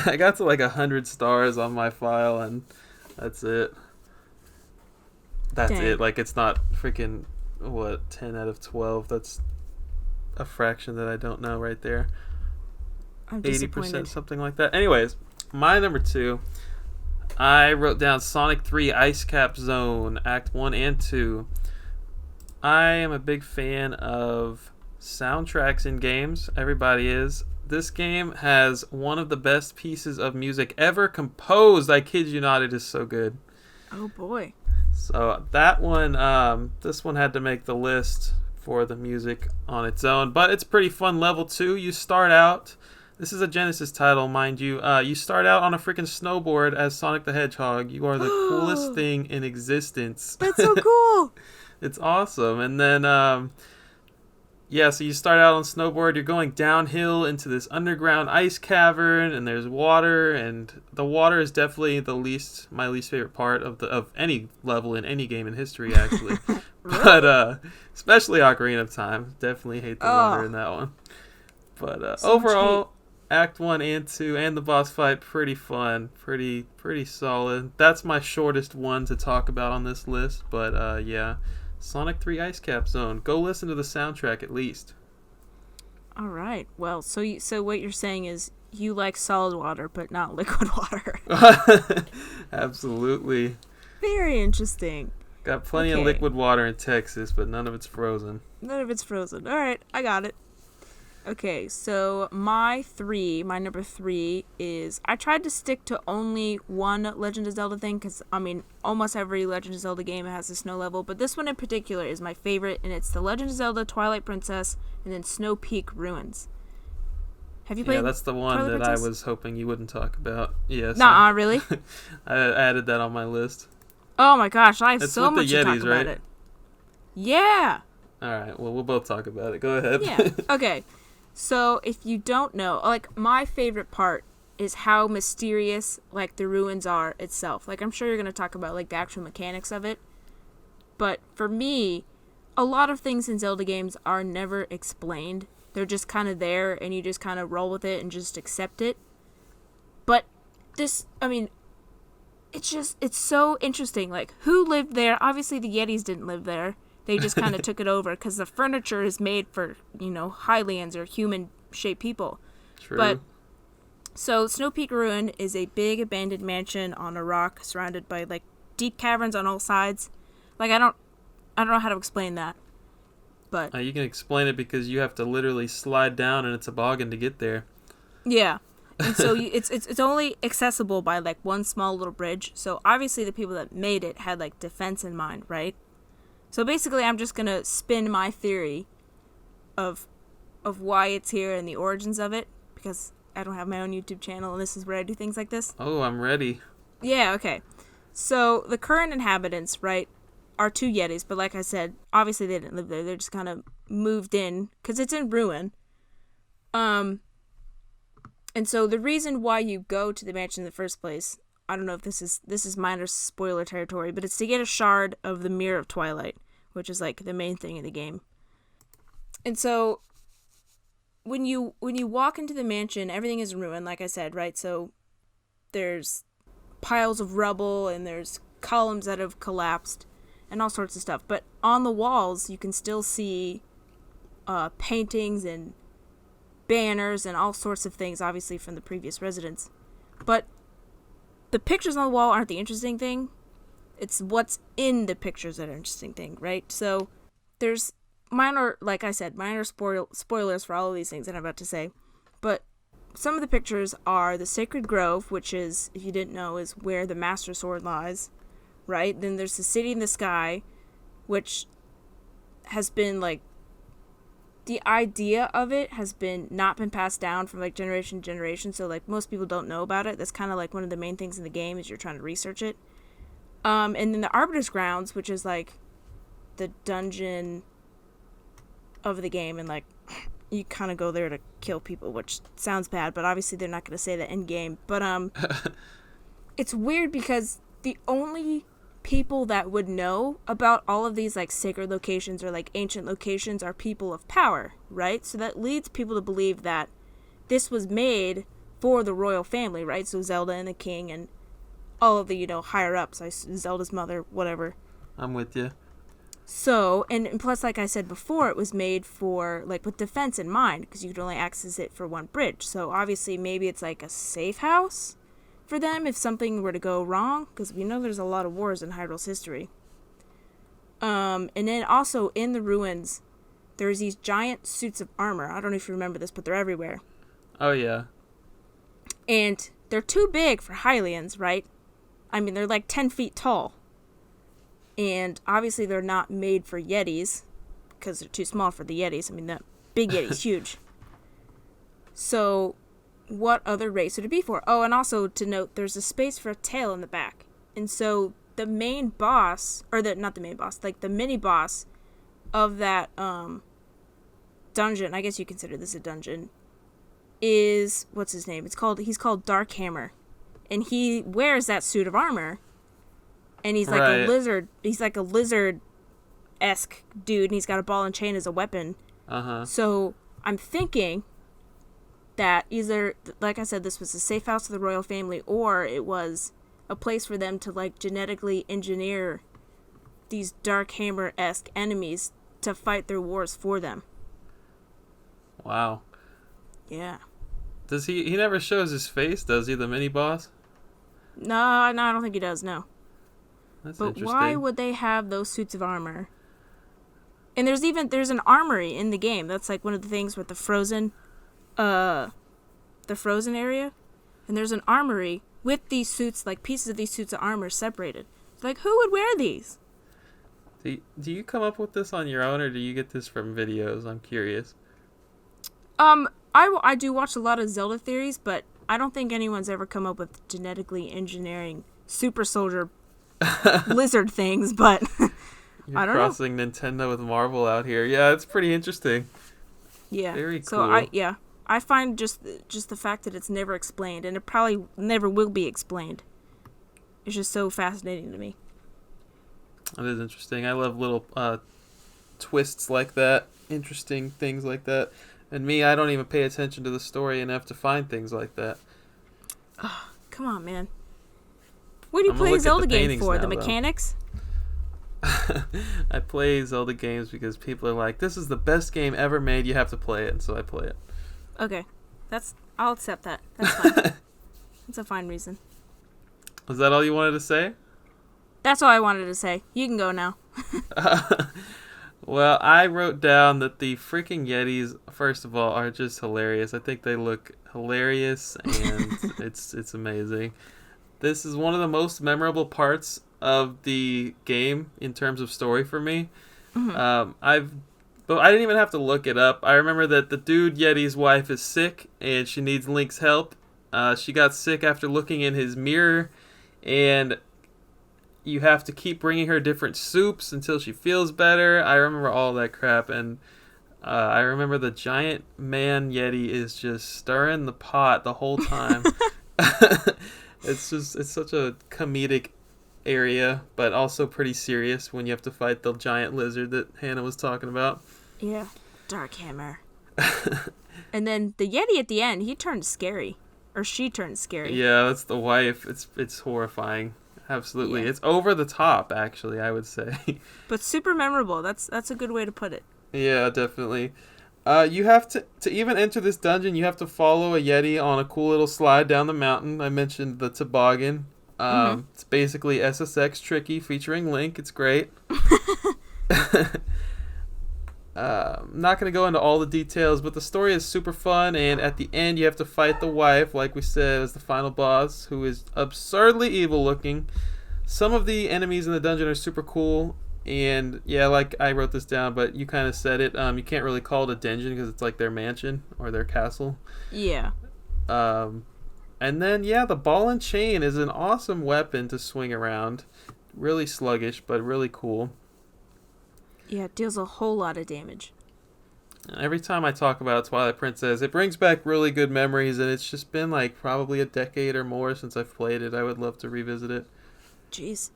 I got to like 100 stars on my file, and that's it. That's it. Like, it's not freaking, 10 out of 12. That's a fraction that I don't know right there. I'm 80%, something like that. Anyways, my number 2, I wrote down Sonic 3 Ice Cap Zone, Act 1 and 2. I am a big fan of soundtracks in games. Everybody is. This game has one of the best pieces of music ever composed. I kid you not, it is so good. Oh boy. So that one, this one had to make the list for the music on its own, but it's pretty fun level too. You start out, this is a Genesis title, mind you. You start out on a freaking snowboard as Sonic the Hedgehog. You are the coolest thing in existence. That's so cool. It's awesome. And then, so you start out on snowboard, you're going downhill into this underground ice cavern, and there's water, and the water is definitely my least favorite part of any level in any game in history, actually. Really? But especially Ocarina of Time. Definitely hate the water in that one. But so overall, Act 1 and 2 and the boss fight, pretty fun, pretty solid. That's my shortest one to talk about on this list, but yeah. Sonic 3 Ice Cap Zone. Go listen to the soundtrack at least. All right. Well, so what you're saying is you like solid water, but not liquid water. Absolutely. Very interesting. Got plenty of liquid water in Texas, but none of it's frozen. None of it's frozen. All right. I got it. Okay, so my number 3 is, I tried to stick to only one Legend of Zelda thing, because, I mean, almost every Legend of Zelda game has a snow level, but this one in particular is my favorite, and it's the Legend of Zelda Twilight Princess, and then Snow Peak Ruins. Have you played that's the one Twilight that Princess? I was hoping you wouldn't talk about. Yes. Nuh-uh, really? I added that on my list. Oh my gosh, I have it's so with much the Yetis, to talk about right? it. Yeah! Alright, well, we'll both talk about it. Go ahead. Yeah, okay. So, if you don't know, like, my favorite part is how mysterious, like, the ruins are itself. Like, I'm sure you're going to talk about, like, the actual mechanics of it. But, for me, a lot of things in Zelda games are never explained. They're just kind of there, and you just kind of roll with it and just accept it. But, this, I mean, it's so interesting. Like, who lived there? Obviously, the Yetis didn't live there. They just kind of took it over because the furniture is made for, Highlands or human-shaped people. True. But, so Snow Peak Ruin is a big abandoned mansion on a rock surrounded by, like, deep caverns on all sides. Like, I don't know how to explain that. But you can explain it because you have to literally slide down and it's a boggin to get there. yeah. And so it's only accessible by, like, one small little bridge. So obviously the people that made it had, like, defense in mind, right? So basically I'm just going to spin my theory of why it's here and the origins of it, because I don't have my own YouTube channel and this is where I do things like this. Oh, I'm ready. Yeah, okay. So the current inhabitants, right, are two Yetis, but like I said, obviously they didn't live there. They're just kind of moved in because it's in ruin. And so the reason why you go to the mansion in the first place, I don't know if this is minor spoiler territory, but it's to get a shard of the Mirror of Twilight, which is like the main thing in the game. And so when you walk into the mansion, everything is in ruin, like I said, right? So there's piles of rubble and there's columns that have collapsed and all sorts of stuff. But on the walls, you can still see paintings and banners and all sorts of things, obviously from the previous residents. But the pictures on the wall aren't the interesting thing. It's what's in the pictures that are interesting thing, right? So there's minor spoilers for all of these things that I'm about to say. But some of the pictures are the Sacred Grove, which is, if you didn't know, is where the Master Sword lies, right? Then there's the City in the Sky, which has been, like, the idea of it has not been passed down from, like, generation to generation, so, like, most people don't know about it. That's kind of, like, one of the main things in the game is you're trying to research it. And then the Arbiter's Grounds, which is, like, the dungeon of the game, and, like, you kind of go there to kill people, which sounds bad, but obviously they're not going to say that in game. But it's weird because the only people that would know about all of these, like, sacred locations or, like, ancient locations are people of power, right? So that leads people to believe that this was made for the royal family, right? So Zelda and the king and all of the, higher ups, Zelda's mother, whatever. I'm with you. So, and plus, like I said before, it was made for, like, with defense in mind, because you could only access it for one bridge. So obviously maybe it's like a safe house for them if something were to go wrong, because we know there's a lot of wars in Hyrule's history. And then also in the ruins, there's these giant suits of armor. I don't know if you remember this, but they're everywhere. Oh, yeah. And they're too big for Hylians, right? I mean, they're like 10 feet tall. And obviously they're not made for Yetis, because they're too small for the Yetis. I mean, the big Yeti's huge. So what other race would it be for? Oh, and also to note, there's a space for a tail in the back. And so the main boss, or not the main boss, like the mini boss of that dungeon, I guess you consider this a dungeon, is, what's his name? He's called Dark Hammer. And he wears that suit of armor. And he's like a lizard. He's like a lizard-esque dude, and he's got a ball and chain as a weapon. Uh-huh. So I'm thinking that either, like I said, this was a safe house of the royal family, or it was a place for them to, like, genetically engineer these Dark Hammer-esque enemies to fight their wars for them. Wow. Yeah. Does he never shows his face, does he, the mini-boss? No, I don't think he does, no. That's but interesting. Why would they have those suits of armor? And there's an armory in the game. That's like one of the things with the frozen area. And there's an armory with these suits, like pieces of these suits of armor separated. It's like, who would wear these? Do you come up with this on your own, or do you get this from videos? I'm curious. I do watch a lot of Zelda theories, but I don't think anyone's ever come up with genetically engineering super soldier lizard things, but I don't know. Crossing Nintendo with Marvel out here. Yeah, it's pretty interesting. Yeah. Very cool. So I find just the fact that it's never explained, and it probably never will be explained. It's just so fascinating to me. That is interesting. I love little twists like that, interesting things like that. And me, I don't even pay attention to the story enough to find things like that. Oh, come on, man. What do you play a Zelda game for? Now, the mechanics? I play Zelda games because people are like, this is the best game ever made, you have to play it, and so I play it. Okay. I'll accept that. That's fine. That's a fine reason. Was that all you wanted to say? That's all I wanted to say. You can go now. Well, I wrote down that the freaking Yetis, first of all, are just hilarious. I think they look hilarious, and it's amazing. This is one of the most memorable parts of the game in terms of story for me. Mm-hmm. But I didn't even have to look it up. I remember that the dude Yeti's wife is sick, and she needs Link's help. She got sick after looking in his mirror, and you have to keep bringing her different soups until she feels better. I remember all that crap, and I remember the giant man Yeti is just stirring the pot the whole time. It's such a comedic area, but also pretty serious when you have to fight the giant lizard that Hannah was talking about. Yeah, Dark Hammer. And then the Yeti at the end, he turned scary. Or she turned scary. Yeah, that's the wife. It's horrifying. Absolutely. Yeah. It's over the top, actually, I would say. But super memorable. That's a good way to put it. Yeah, definitely. You have to even enter this dungeon, you have to follow a Yeti on a cool little slide down the mountain. I mentioned the toboggan. It's basically SSX Tricky featuring Link. It's great. I'm not going to go into all the details, but the story is super fun, and at the end you have to fight the wife, like we said, as the final boss, who is absurdly evil looking. Some of the enemies in the dungeon are super cool, and yeah, like I wrote this down, but you kind of said it. You can't really call it a dungeon because it's like their mansion or their castle. Yeah. And then, yeah, the ball and chain is an awesome weapon to swing around. Really sluggish, but really cool. Yeah, it deals a whole lot of damage. Every time I talk about Twilight Princess, it brings back really good memories, and it's just been like probably a decade or more since I've played it. I would love to revisit it. Jeez.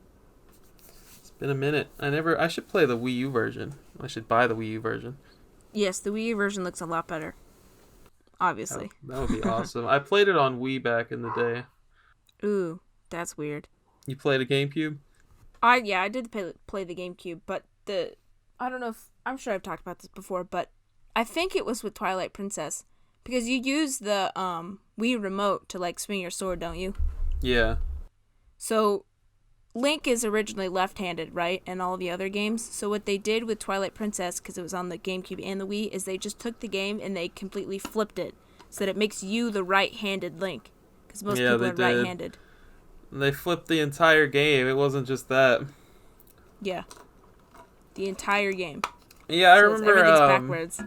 It's been a minute. I should play the Wii U version. I should buy the Wii U version. Yes, the Wii U version looks a lot better. Obviously. That would be awesome. I played it on Wii back in the day. Ooh, that's weird. You played a GameCube? I did play the GameCube, but I don't know if I'm sure I've talked about this before, but I think it was with Twilight Princess because you use the Wii remote to like swing your sword, don't you? Yeah. So Link is originally left-handed, right, in all the other games. So what they did with Twilight Princess, because it was on the GameCube and the Wii, is they just took the game and they completely flipped it so that it makes you the right-handed Link, because most people are right-handed. They flipped the entire game. It wasn't just that. Yeah. The entire game. Yeah, I remember everything's backwards.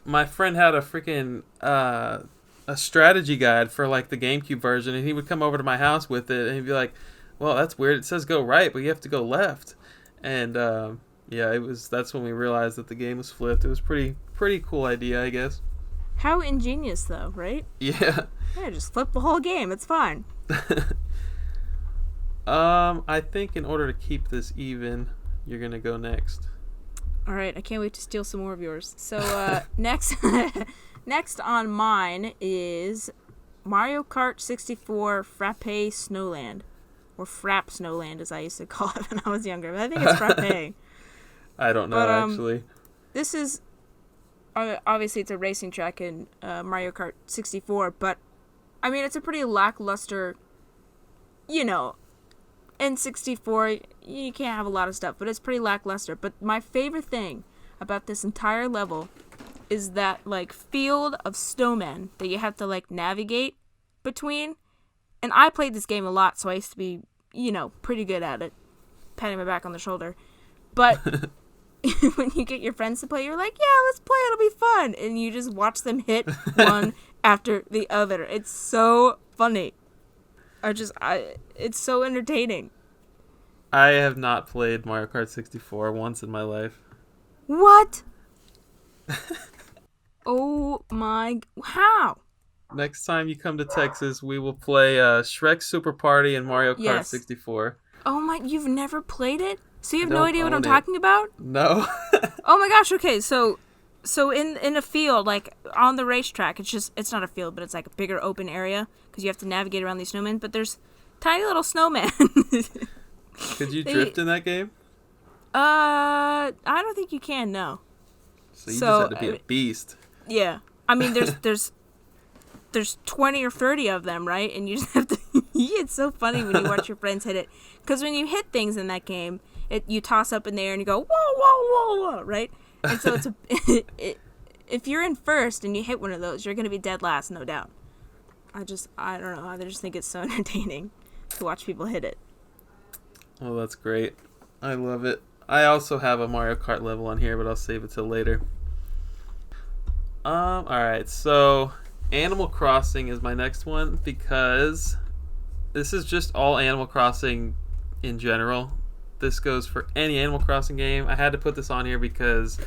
My friend had a freaking a strategy guide for like the GameCube version, and he would come over to my house with it, and he'd be like, well, that's weird. It says go right, but you have to go left. And yeah, that's when we realized that the game was flipped. It was pretty cool idea, I guess. How ingenious, though, right? Yeah. Yeah, just flip the whole game. It's fine. I think in order to keep this even, you're gonna go next. All right, I can't wait to steal some more of yours. So next on mine is Mario Kart 64 Frappe Snowland. Or Frappe Snowland, as I used to call it when I was younger. But I think it's Frappe. I don't know, actually. This is... obviously, it's a racing track in Mario Kart 64. But, I mean, it's a pretty lackluster... You know, in 64, you can't have a lot of stuff. But it's pretty lackluster. But my favorite thing about this entire level is that, like, field of snowmen that you have to, like, navigate between. And I played this game a lot, so I used to be, you know, pretty good at it. Patting my back on the shoulder. But when you get your friends to play, you're like, yeah, let's play, it'll be fun. And you just watch them hit one after the other. It's so funny. It's so entertaining. I have not played Mario Kart 64 once in my life. What? Oh my... How? Next time you come to Texas, we will play Shrek Super Party and Mario Kart 64. Oh my, you've never played it? So you have no idea what I'm talking about? No. Oh my gosh, okay, so in a field, like on the racetrack, it's not a field, but it's like a bigger open area because you have to navigate around these snowmen, but there's tiny little snowman. Could you drift in that game? I don't think you can. No. So you just had to be a beast. Yeah, I mean, there's 20 or 30 of them, right? And you just have to. It's so funny when you watch your friends hit it, because when you hit things in that game, you toss up in the air and you go whoa whoa whoa whoa, right? And so if you're in first and you hit one of those, you're gonna be dead last, no doubt. I don't know. I just think it's so entertaining to watch people hit it. Oh, that's great. I love it. I also have a Mario Kart level on here, but I'll save it till later. Alright, so Animal Crossing is my next one, because this is just all Animal Crossing in general. This goes for any Animal Crossing game. I had to put this on here because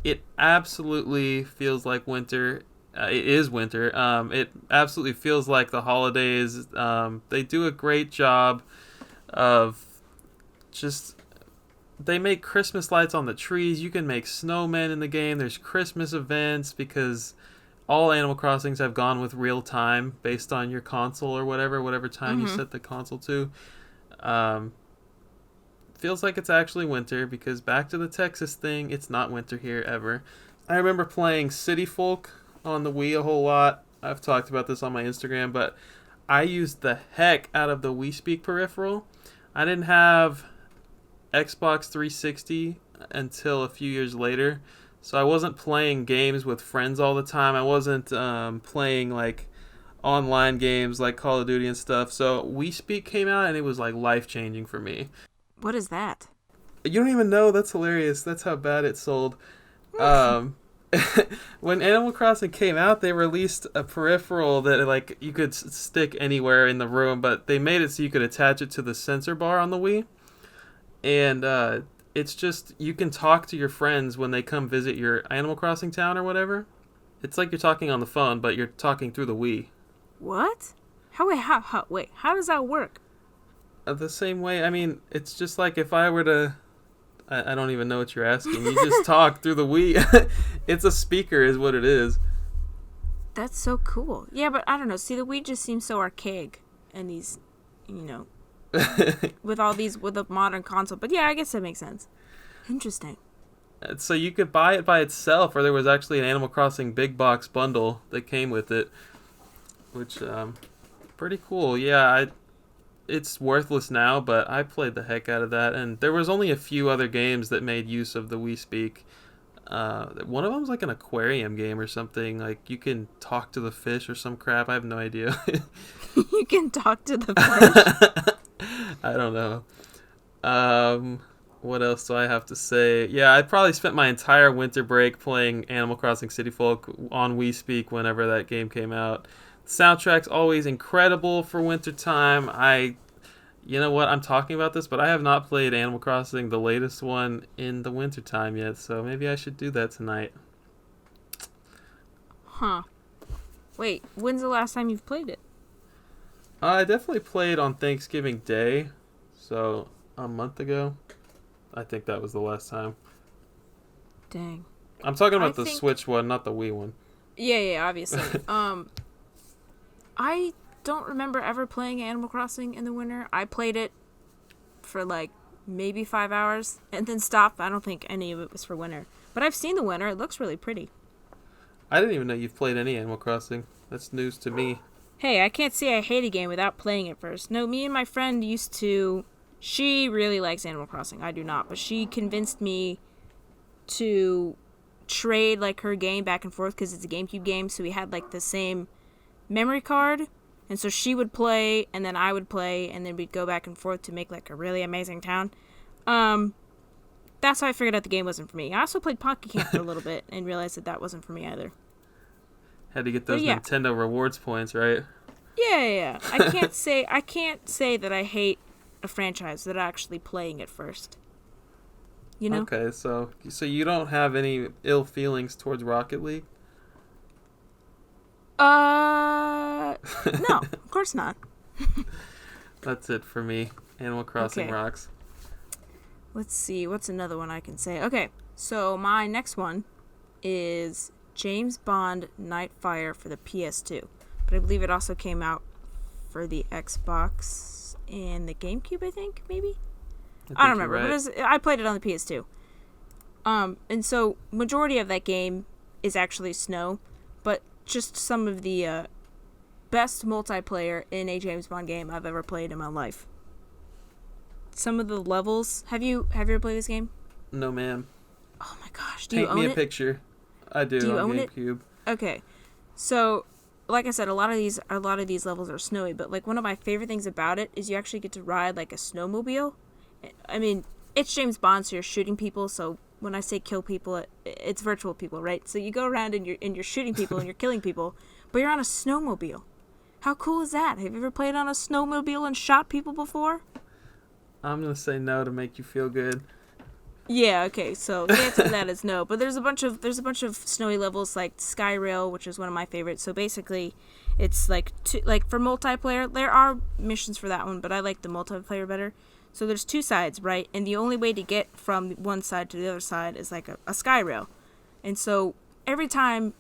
it absolutely feels like winter. It is winter. It absolutely feels like the holidays. They do a great job of just... They make Christmas lights on the trees. You can make snowmen in the game. There's Christmas events, because all Animal Crossings have gone with real time based on your console or whatever time you set the console to. Feels like it's actually winter, because back to the Texas thing, it's not winter here ever. I remember playing City Folk on the Wii a whole lot. I've talked about this on my Instagram, but I used the heck out of the Wii Speak peripheral. I didn't have Xbox 360 until a few years later, so I wasn't playing games with friends all the time. I wasn't playing like online games like Call of Duty and stuff. So Wii Speak came out and it was like life-changing for me. What is that? You don't even know? That's hilarious. That's how bad it sold. When Animal Crossing came out, they released a peripheral that like you could stick anywhere in the room, but they made it so you could attach it to the sensor bar on the Wii. And it's just, you can talk to your friends when they come visit your Animal Crossing town or whatever. It's like you're talking on the phone, but you're talking through the Wii. What? How does that work? The same way, I mean, it's just like if I were to... I don't even know what you're asking. You just talk through the Wii. It's a speaker is what it is. That's so cool. Yeah, but I don't know. See, the Wii just seems so archaic. And these, with a modern console. But yeah, I guess that makes sense. Interesting. So you could buy it by itself, or there was actually an Animal Crossing big box bundle that came with it. Which, pretty cool. Yeah, it's worthless now, but I played the heck out of that. And there was only a few other games that made use of the Wii Speak. One of them's like an aquarium game or something. Like you can talk to the fish or some crap. I have no idea. You can talk to the fish? I don't know. What else do I have to say? Yeah, I probably spent my entire winter break playing Animal Crossing City Folk on Wii Speak whenever that game came out. Soundtrack's always incredible for wintertime. You know what, I'm talking about this, but I have not played Animal Crossing, the latest one, in the wintertime yet, so maybe I should do that tonight. Huh. Wait, when's the last time you've played it? I definitely played on Thanksgiving Day, so a month ago. I think that was the last time. Dang. I'm talking about the Switch one, not the Wii one. Yeah, obviously. I don't remember ever playing Animal Crossing in the winter. I played it for like maybe 5 hours and then stopped. I don't think any of it was for winter. But I've seen the winter. It looks really pretty. I didn't even know you've played any Animal Crossing. That's news to me. Hey, I can't say I hate a game without playing it first. No, me and my friend used to... She really likes Animal Crossing. I do not. But she convinced me to trade like her game back and forth because it's a GameCube game. So we had like the same memory card, and so she would play and then I would play, and then we'd go back and forth to make like a really amazing town. That's how I figured out the game wasn't for me. I also played Pocket Camp for a little bit and realized that wasn't for me either. Had to get those Nintendo rewards points, right? Yeah. I can't say that I hate a franchise without actually playing it first. You know? Okay, so you don't have any ill feelings towards Rocket League? No, of course not. That's it for me. Animal Crossing rocks. Let's see, what's another one I can say? Okay, so my next one is James Bond Nightfire for the PS2. But I believe it also came out for the Xbox. and the GameCube, I think, maybe? I don't remember. Right. But I played it on the PS2. And so majority of that game is actually snow, but just some of the best multiplayer in a James Bond game I've ever played in my life. Some of the levels. Have you ever played this game? No, ma'am. Oh my gosh, do you own it? Paint me a picture. I do. Do you own GameCube. it? Okay. So, like I said, a lot of these levels are snowy, but like one of my favorite things about it is you actually get to ride like a snowmobile. I mean, it's James Bond, so you're shooting people, so when I say kill people, it's virtual people, right? So you go around and you're shooting people and you're killing people, but you're on a snowmobile. How cool is that? Have you ever played on a snowmobile and shot people before? I'm gonna say no to make you feel good. Yeah, okay. So the answer to that is no. But there's a bunch of snowy levels like Skyrail, which is one of my favorites. So basically, it's like for multiplayer, there are missions for that one, but I like the multiplayer better. So there's two sides, right? And the only way to get from one side to the other side is like a Skyrail. And so every time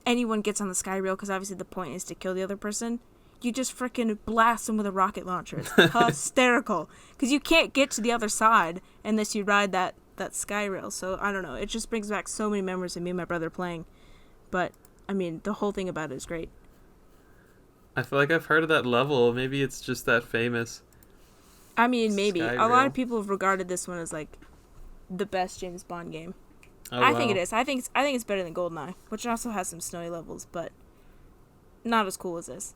anyone gets on the Skyrail, because obviously the point is to kill the other person, you just freaking blast them with a rocket launcher. It's hysterical. Because you can't get to the other side unless you ride that Skyrail. So, I don't know. It just brings back so many memories of me and my brother playing. But, I mean, the whole thing about it is great. I feel like I've heard of that level. Maybe it's just that famous. I mean, maybe. Skyrail. A lot of people have regarded this one as, like, the best James Bond game. Oh, I think it is. I think it's better than GoldenEye, which also has some snowy levels, but not as cool as this.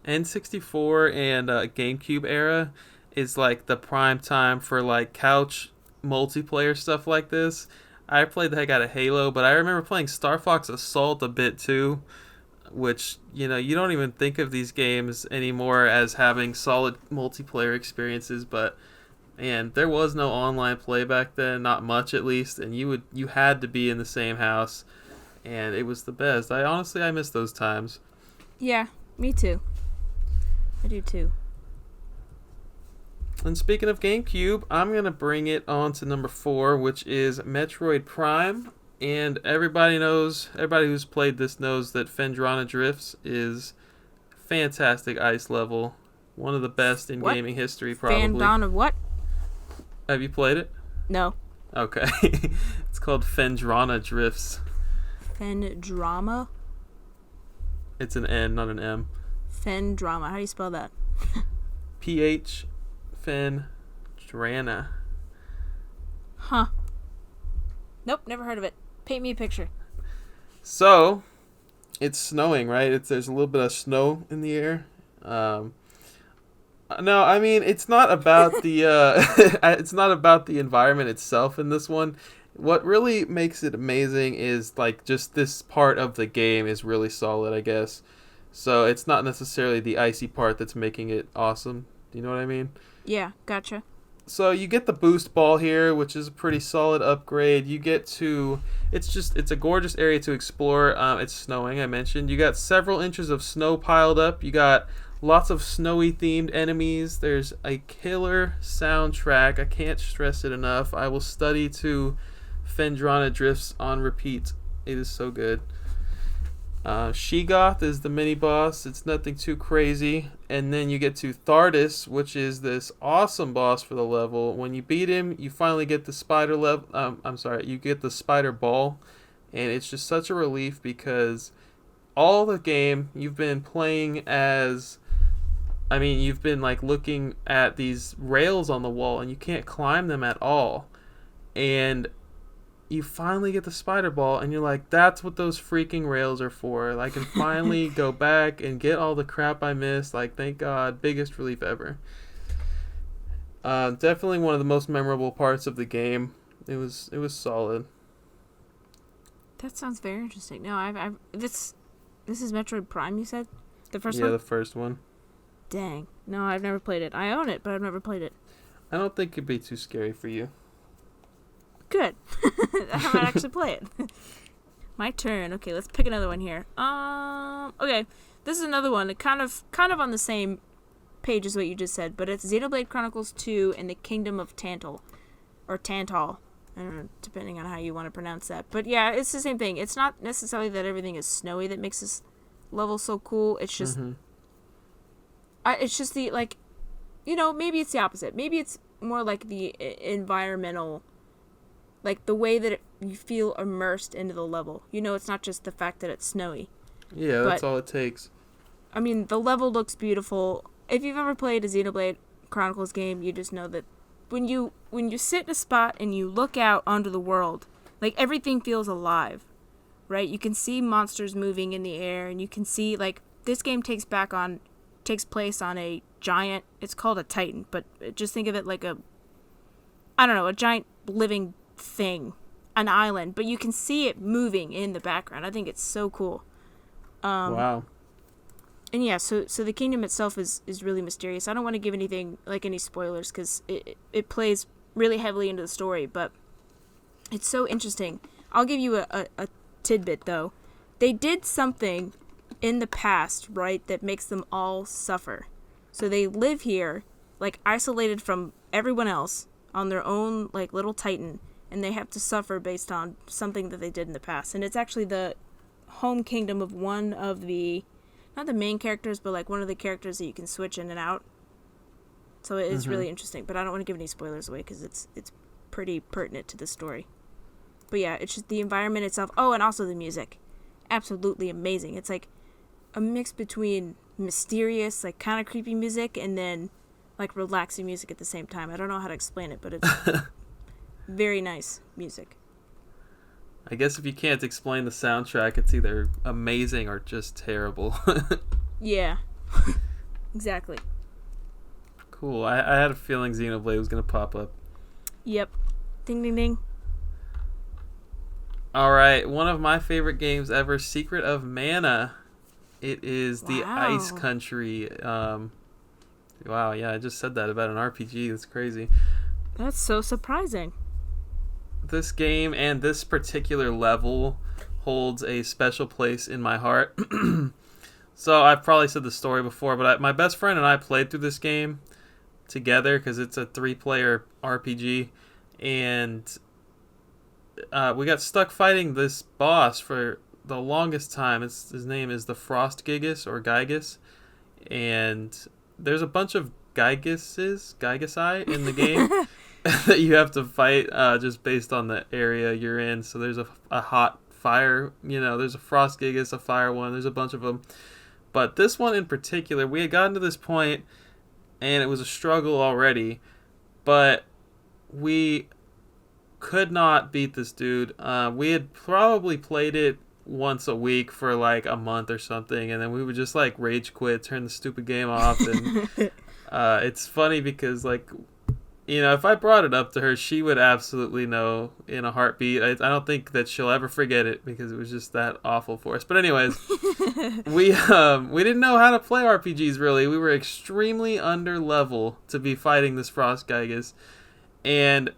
N64 and GameCube era is like the prime time for like couch multiplayer stuff like this. I played the heck out of Halo, but I remember playing Star Fox Assault a bit too, which, you know, you don't even think of these games anymore as having solid multiplayer experiences, but man, there was no online play back then, not much at least, and you had to be in the same house, and it was the best. I miss those times. Yeah, me too. I do too. And speaking of GameCube, I'm going to bring it on to number 4, which is Metroid Prime. And everybody who's played this knows that Phendrana Drifts is fantastic ice level. One of the best in gaming history, probably. Phendrana what? Have you played it? No. Okay. It's called Phendrana Drifts. Phendrama? It's an N, not an M. Phendrama. How do you spell that? PH Phendrana. Huh. Nope, never heard of it. Paint me a picture. So, it's snowing, right? There's a little bit of snow in the air. No, I mean, it's not about the it's not about the environment itself in this one. What really makes it amazing is like just this part of the game is really solid, I guess. So it's not necessarily the icy part that's making it awesome. Do you know what I mean? Yeah, gotcha. So you get the boost ball here, which is a pretty solid upgrade. You get to... It's a gorgeous area to explore. It's snowing, I mentioned. You got several inches of snow piled up. You got lots of snowy themed enemies. There's a killer soundtrack. I can't stress it enough. I will study to Phendrana Drifts on repeat. It is so good. Sheegoth is the mini boss. It's nothing too crazy. And then you get to Thardis, which is this awesome boss for the level. When you beat him, you finally get the spider you get the spider ball, and it's just such a relief because all the game you've been playing as, you've been like looking at these rails on the wall and you can't climb them at all. And you finally get the spider ball and you're like, that's what those freaking rails are for. I can finally go back and get all the crap I missed. Like, thank God. Biggest relief ever. Definitely one of the most memorable parts of the game. It was solid. That sounds very interesting. No, this is Metroid Prime, you said? The first one? Yeah, the first one. Dang. No, I've never played it. I own it, but I've never played it. I don't think it'd be too scary for you. Good. I might actually play it. My turn. Okay, let's pick another one here. Okay, this is another one. Kind of on the same page as what you just said, but it's Xenoblade Chronicles 2 and the Kingdom of Tantal, or Tantal. I don't know, depending on how you want to pronounce that. But yeah, it's the same thing. It's not necessarily that everything is snowy that makes this level so cool. It's just, it's just the, like, maybe it's the opposite. Maybe it's more like the environmental, like the way that you feel immersed into the level. It's not just the fact that it's snowy. Yeah, that's all it takes. I mean, the level looks beautiful. If you've ever played a Xenoblade Chronicles game, you just know that when you sit in a spot and you look out onto the world, like, everything feels alive, right? You can see monsters moving in the air, and you can see, like, this game takes place on a giant, it's called a Titan, but just think of it like a giant living thing, an island, but you can see it moving in the background. I think it's so cool. Wow. And yeah, so the kingdom itself is really mysterious. I don't want to give anything, like, any spoilers, because it plays really heavily into the story, but it's so interesting. I'll give you a tidbit, though. They did something in the past, right, that makes them all suffer. So they live here, like, isolated from everyone else on their own, like, little Titan, and they have to suffer based on something that they did in the past. And it's actually the home kingdom of one of the, not the main characters, but, like, one of the characters that you can switch in and out. So it is really interesting, but I don't want to give any spoilers away because it's pretty pertinent to the story. But yeah, it's just the environment itself. Oh, and also the music. Absolutely amazing. It's like a mix between mysterious, like, kind of creepy music and then, like, relaxing music at the same time. I don't know how to explain it, but it's very nice music. I guess if you can't explain the soundtrack, it's either amazing or just terrible. Yeah. Exactly. Cool. I had a feeling Xenoblade was going to pop up. Yep. Ding, ding, ding. All right. One of my favorite games ever, Secret of Mana. It is the Ice Country. Wow, yeah, I just said that about an RPG. That's crazy. That's so surprising. This game and this particular level holds a special place in my heart. So I've probably said the story before, but my best friend and I played through this game together because it's a 3-player RPG, and we got stuck fighting this boss for the longest time. His name is the Frost Gigas or Gigas, and there's a bunch of Gigasi in the game that you have to fight just based on the area you're in. So there's a hot fire, there's a Frost Gigas, a fire one, there's a bunch of them. But this one in particular, we had gotten to this point and it was a struggle already, but we could not beat this dude. We had probably played it once a week for like a month or something, and then we would just like rage quit, turn the stupid game off. And it's funny because, like, if I brought it up to her, she would absolutely know in a heartbeat. I don't think that she'll ever forget it because it was just that awful for us. But anyways, we didn't know how to play RPGs really. We were extremely under level to be fighting this Frost Gigas, and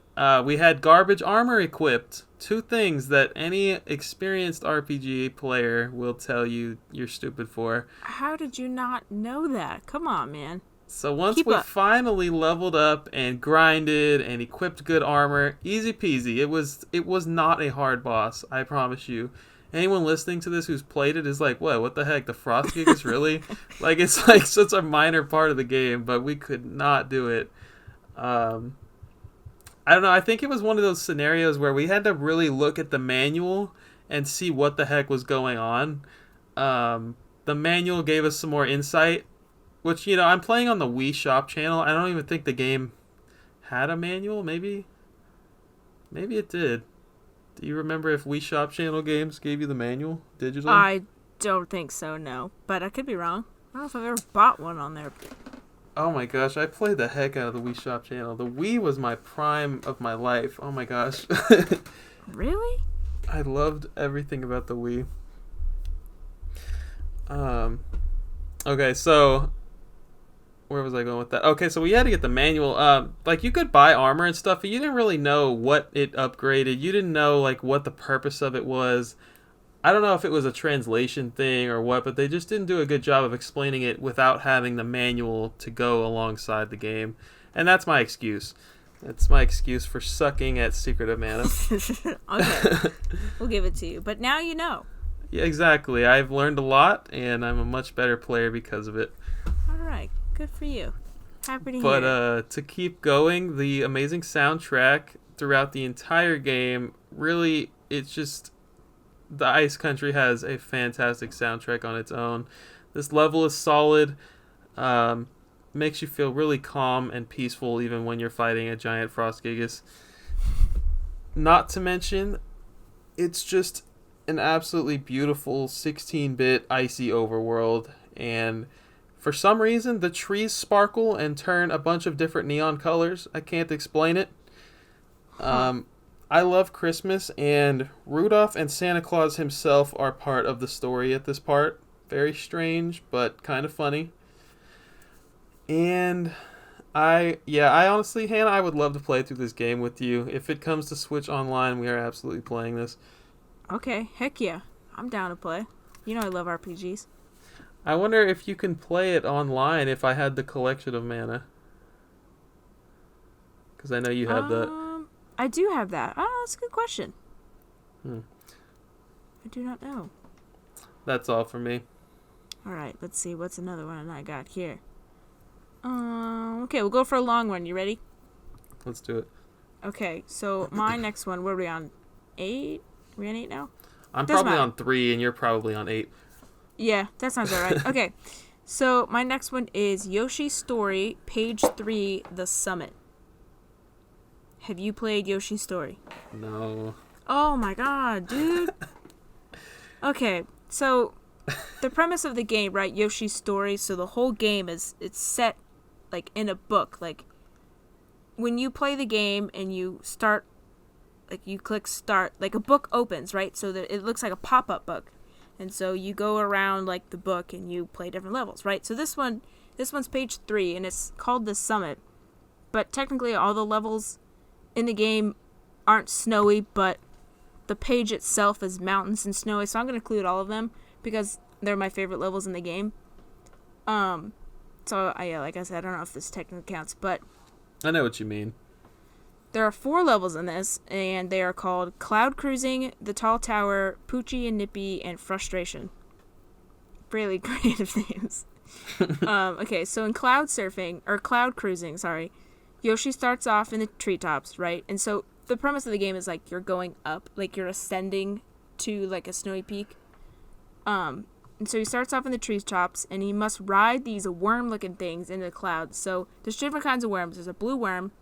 we had garbage armor equipped. 2 things that any experienced RPG player will tell you you're stupid for. How did you not know that? Come on, man. So once we finally leveled up and grinded and equipped good armor, easy peasy. It was not a hard boss, I promise you. Anyone listening to this who's played it is like, what the heck? The Frost Gigas really? Like, it's like such a minor part of the game, but we could not do it. I don't know. I think it was one of those scenarios where we had to really look at the manual and see what the heck was going on. The manual gave us some more insight, which, I'm playing on the Wii Shop channel. I don't even think the game had a manual. Maybe it did. Do you remember if Wii Shop channel games gave you the manual digitally? I don't think so, no. But I could be wrong. I don't know if I've ever bought one on there. Oh my gosh, I played the heck out of the Wii Shop channel. The Wii was my prime of my life. Oh my gosh. Really? I loved everything about the Wii. Okay, so where was I going with that? Okay, so we had to get the manual. Like, you could buy armor and stuff, but you didn't really know what it upgraded. You didn't know, like, what the purpose of it was. I don't know if it was a translation thing or what, but they just didn't do a good job of explaining it without having the manual to go alongside the game. And that's my excuse. That's my excuse for sucking at Secret of Mana. Okay. We'll give it to you. But now you know. Yeah, exactly. I've learned a lot, and I'm a much better player because of it. All right. Good for you. Happy to hear. But to keep going, the amazing soundtrack throughout the entire game, really, it's just... The Ice Country has a fantastic soundtrack on its own. This level is solid. Makes you feel really calm and peaceful even when you're fighting a giant Frost Gigas. Not to mention, it's just an absolutely beautiful 16-bit icy overworld. And for some reason, the trees sparkle and turn a bunch of different neon colors. I can't explain it. I love Christmas, and Rudolph and Santa Claus himself are part of the story at this part. Very strange, but kind of funny. And I honestly, Hannah, I would love to play through this game with you. If it comes to Switch Online, we are absolutely playing this. Okay, heck yeah. I'm down to play. You know I love RPGs. I wonder if you can play it online if I had the collection of mana. Because I know you have that. I do have that. Oh, that's a good question. I do not know. That's all for me. Alright, let's see. What's another one I got here? Okay, we'll go for a long one. You ready? Let's do it. Okay, so my next one, what are we on? 8? Are we on 8 now? I'm probably on 3, and you're probably on 8. Yeah, that sounds alright. Okay, so my next one is Yoshi's Story, page 3, The Summit. Have you played Yoshi's Story? No. Oh my god, dude. Okay, so the premise of the game, right? Yoshi's Story. So the whole game it's set like in a book. Like when you play the game and you start, like you click start, like a book opens, right? So that it looks like a pop-up book, and so you go around like the book and you play different levels, right? So this one's page 3, and it's called The Summit. But technically, all the levels in the game aren't snowy, but the page itself is mountains and snowy, so I'm going to include all of them because they're my favorite levels in the game. So, like I said, I don't know if this technically counts, but... I know what you mean. There are 4 levels in this, and they are called Cloud Cruising, The Tall Tower, Poochie and Nippy, and Frustration. Really creative names. Okay, so in Cloud Cruising, Yoshi starts off in the treetops, right? And so the premise of the game is like you're going up, like you're ascending to like a snowy peak. And so he starts off in the treetops, and he must ride these worm-looking things into the clouds. So there's different kinds of worms. There's a blue worm,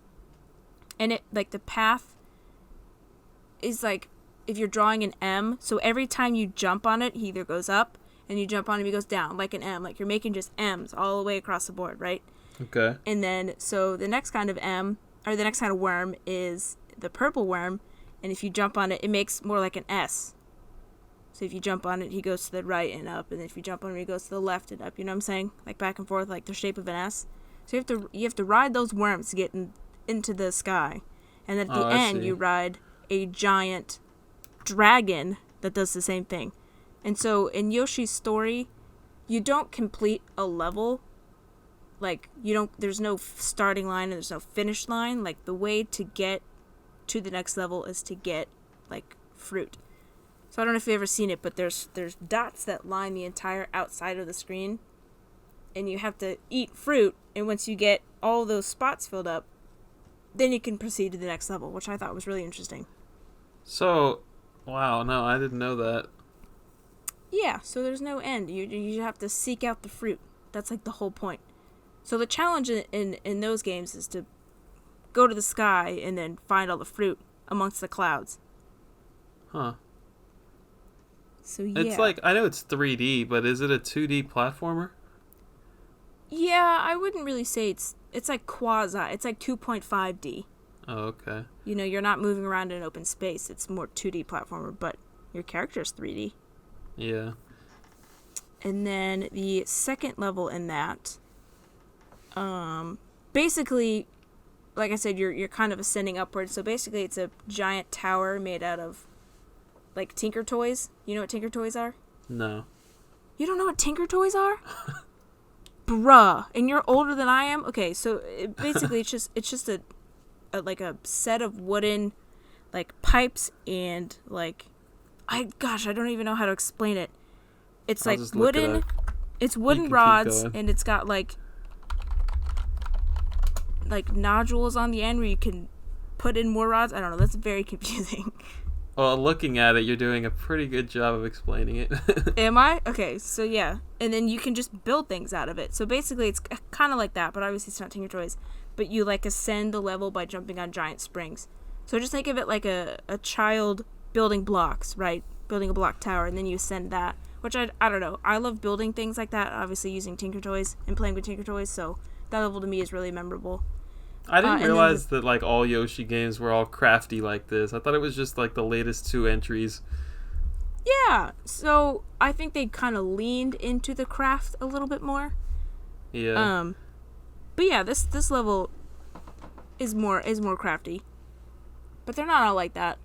and it like the path is like if you're drawing an M. So every time you jump on it, he either goes up, and you jump on him, he goes down like an M. Like you're making just M's all the way across the board, right? Okay. And then, so the next kind of the next kind of worm is the purple worm, and if you jump on it, it makes more like an S. So if you jump on it, he goes to the right and up, and if you jump on it, he goes to the left and up. You know what I'm saying? Like back and forth, like the shape of an S. So you have to ride those worms to get into the sky, and then at the end, you ride a giant dragon that does the same thing. And so in Yoshi's Story, you don't complete a level. Like, there's no starting line and there's no finish line. Like, the way to get to the next level is to get, like, fruit. So I don't know if you've ever seen it, but there's dots that line the entire outside of the screen. And you have to eat fruit, and once you get all those spots filled up, then you can proceed to the next level, which I thought was really interesting. So, wow, no, I didn't know that. Yeah, so there's no end. You have to seek out the fruit. That's, like, the whole point. So the challenge in those games is to go to the sky and then find all the fruit amongst the clouds. Huh. So yeah. It's like, I know it's 3D, but is it a 2D platformer? Yeah, I wouldn't really say it's like quasi. It's like 2.5D. Oh, okay. You know, you're not moving around in open space. It's more 2D platformer, but your character's 3D. Yeah. And then the second level in that... basically, like I said, you're kind of ascending upwards. So basically, it's a giant tower made out of, like, Tinker Toys. You know what Tinker Toys are? No. You don't know what Tinker Toys are? Bruh. And you're older than I am? Okay, so basically, it's just a set of wooden, like, pipes and, like, I don't even know how to explain it. It's like wooden, it's wooden rods, and it's got, like, like nodules on the end where you can put in more rods. I don't know. That's very confusing. Well, looking at it, you're doing a pretty good job of explaining it. Am I? Okay, so yeah. And then you can just build things out of it. So basically, it's kind of like that, but obviously it's not Tinker Toys. But you, like, ascend the level by jumping on giant springs. So just think of it like a child building blocks, right? Building a block tower, and then you ascend that. Which, I don't know. I love building things like that, obviously using Tinker Toys and playing with Tinker Toys, so that level to me is really memorable. I didn't realize that, like, all Yoshi games were all crafty like this. I thought it was just, like, the latest 2 entries. Yeah, so I think they kind of leaned into the craft a little bit more. Yeah. But yeah, this level is more crafty. But they're not all like that.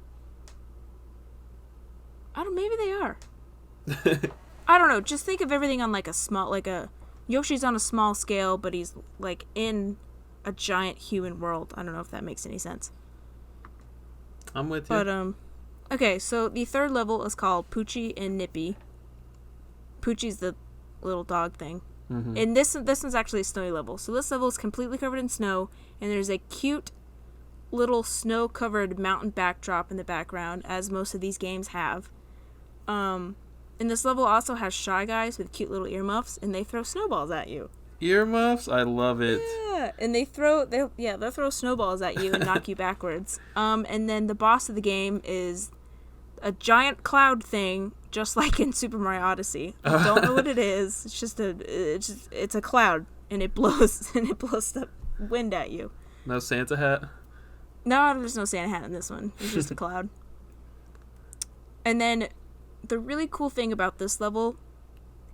Maybe they are. I don't know, just think of everything on, like, Yoshi's on a small scale, but he's, like, in a giant human world. I don't know if that makes any sense. I'm with you. But, okay, so the third level is called Poochie and Nippy. Poochie's the little dog thing. Mm-hmm. And this one's actually a snowy level. So this level is completely covered in snow, and there's a cute little snow-covered mountain backdrop in the background, as most of these games have. And this level also has Shy Guys with cute little earmuffs, and they throw snowballs at you. Earmuffs? I love it. Yeah, and they'll throw snowballs at you and knock you backwards. And then the boss of the game is a giant cloud thing, just like in Super Mario Odyssey. I don't know what it is. It's a cloud, and it blows the wind at you. No Santa hat? No, there's no Santa hat in this one. It's just a cloud. And then the really cool thing about this level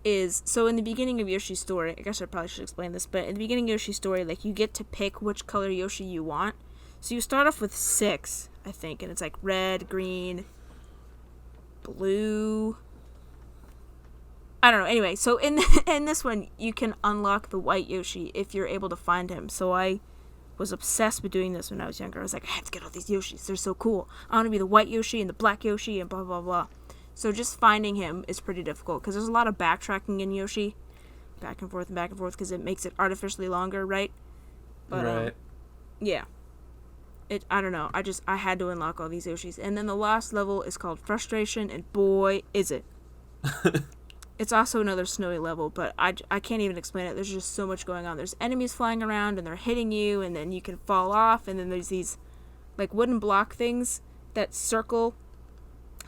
is, so in the beginning of Yoshi's story, I guess I probably should explain this, but in the beginning of Yoshi's story, like, you get to pick which color Yoshi you want. So you start off with 6, I think, and it's like red, green, blue. I don't know. Anyway, so in this one, you can unlock the white Yoshi if you're able to find him. So I was obsessed with doing this when I was younger. I was like, I have to get all these Yoshis. They're so cool. I want to be the white Yoshi and the black Yoshi and blah, blah, blah. So just finding him is pretty difficult because there's a lot of backtracking in Yoshi. Back and forth because it makes it artificially longer, right? But, right. Yeah. I don't know. I had to unlock all these Yoshis. And then the last level is called Frustration, and boy, is it. It's also another snowy level, but I can't even explain it. There's just so much going on. There's enemies flying around, and they're hitting you, and then you can fall off, and then there's these, like, wooden block things that circle,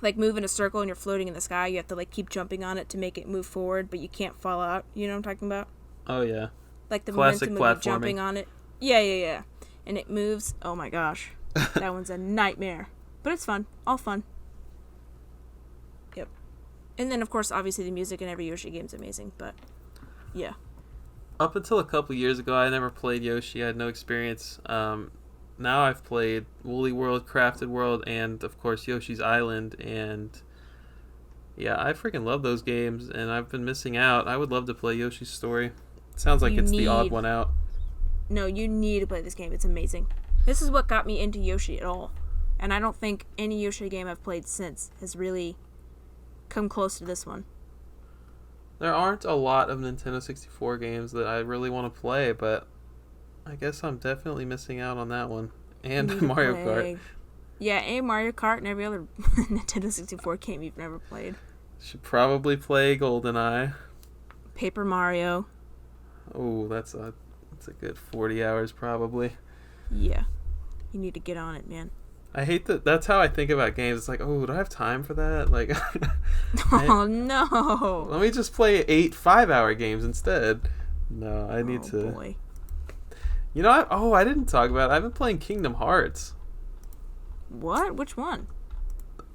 like, move in a circle, and you're floating in the sky. You have to, like, keep jumping on it to make it move forward, but you can't fall out. You know what I'm talking about? Oh, yeah. Like, the classic momentum of you platforming. jumping on it. Yeah. And it moves. Oh, my gosh. That one's a nightmare. But it's fun. All fun. Yep. And then, of course, obviously the music in every Yoshi game is amazing, but yeah. Up until a couple years ago, I never played Yoshi. I had no experience. Now I've played Woolly World, Crafted World, and, of course, Yoshi's Island, and yeah, I freaking love those games, and I've been missing out. I would love to play Yoshi's Story. It sounds like it's the odd one out. No, you need to play this game. It's amazing. This is what got me into Yoshi at all, and I don't think any Yoshi game I've played since has really come close to this one. There aren't a lot of Nintendo 64 games that I really want to play, but I guess I'm definitely missing out on that one. And Mario Kart. Yeah, and Mario Kart and every other Nintendo 64 game you've never played. Should probably play GoldenEye. Paper Mario. Oh, that's a good 40 hours probably. Yeah. You need to get on it, man. I hate that. That's how I think about games. It's like, oh, do I have time for that? Like, oh, no. Let me just play 8 5-hour games instead. No, I need to. Oh, boy. You know, I didn't talk about it. I've been playing Kingdom Hearts. What? Which one?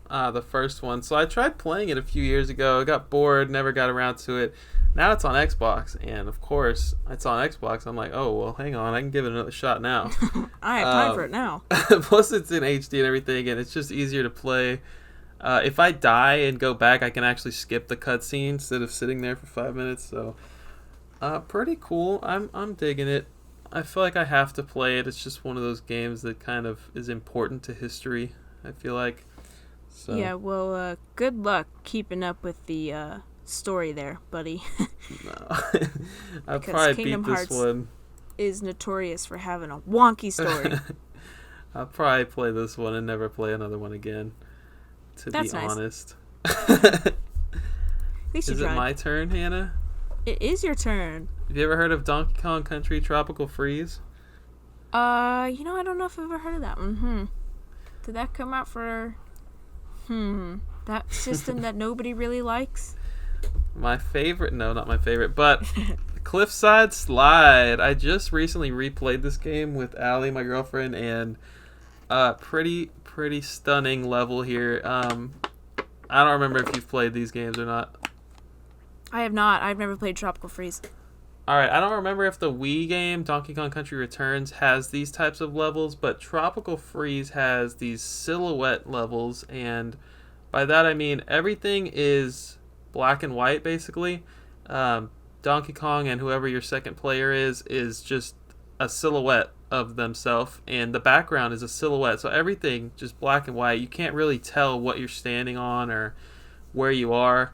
The first one. So I tried playing it a few years ago. I got bored, never got around to it. Now it's on Xbox, and of course, it's on Xbox. I'm like, oh, well, hang on. I can give it another shot now. I have time for it now. Plus, it's in HD and everything, and it's just easier to play. If I die and go back, I can actually skip the cutscene instead of sitting there for 5 minutes. So, pretty cool. I'm digging it. I feel like I have to play it. It's just one of those games that kind of is important to history, I feel like. So. Yeah, well, good luck keeping up with the story there, buddy. No. I'll probably beat this one. is notorious for having a wonky story. I'll probably play this one and never play another one again, to That's be nice. honest. At least you Is it tried. my turn, Hannah? It is your turn. Have you ever heard of Donkey Kong Country Tropical Freeze? I don't know if I've ever heard of that one. Did that come out for that system that nobody really likes? My favorite? No, not my favorite, but Cliffside Slide. I just recently replayed this game with Allie, my girlfriend, and pretty stunning level here. I don't remember if you've played these games or not. I have not. I've never played Tropical Freeze. Alright, I don't remember if the Wii game, Donkey Kong Country Returns, has these types of levels, but Tropical Freeze has these silhouette levels, and by that I mean everything is black and white, basically. Donkey Kong and whoever your second player is just a silhouette of themselves, and the background is a silhouette, so everything just black and white. You can't really tell what you're standing on or where you are.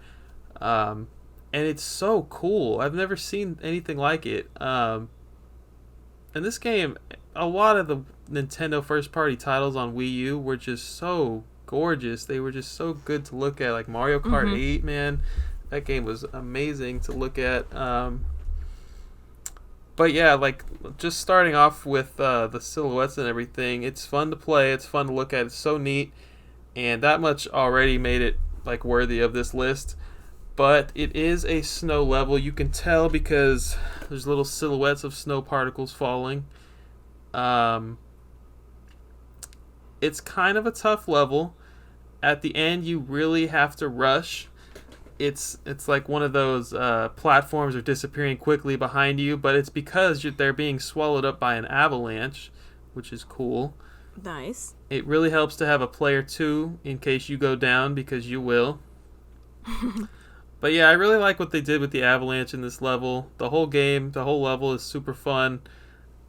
And it's so cool. I've never seen anything like it. And this game, a lot of the Nintendo first-party titles on Wii U were just so gorgeous. They were just so good to look at. Like Mario Kart 8, man. That game was amazing to look at. But yeah, like, just starting off with the silhouettes and everything, it's fun to play. It's fun to look at. It's so neat. And that much already made it, like, worthy of this list. But it is a snow level. You can tell because there's little silhouettes of snow particles falling. It's kind of a tough level. At the end, you really have to rush. It's like one of those platforms are disappearing quickly behind you, but it's because they're being swallowed up by an avalanche, which is cool. Nice. It really helps to have a player 2 in case you go down, because you will. But yeah, I really like what they did with the avalanche in this level. The whole game, the whole level is super fun.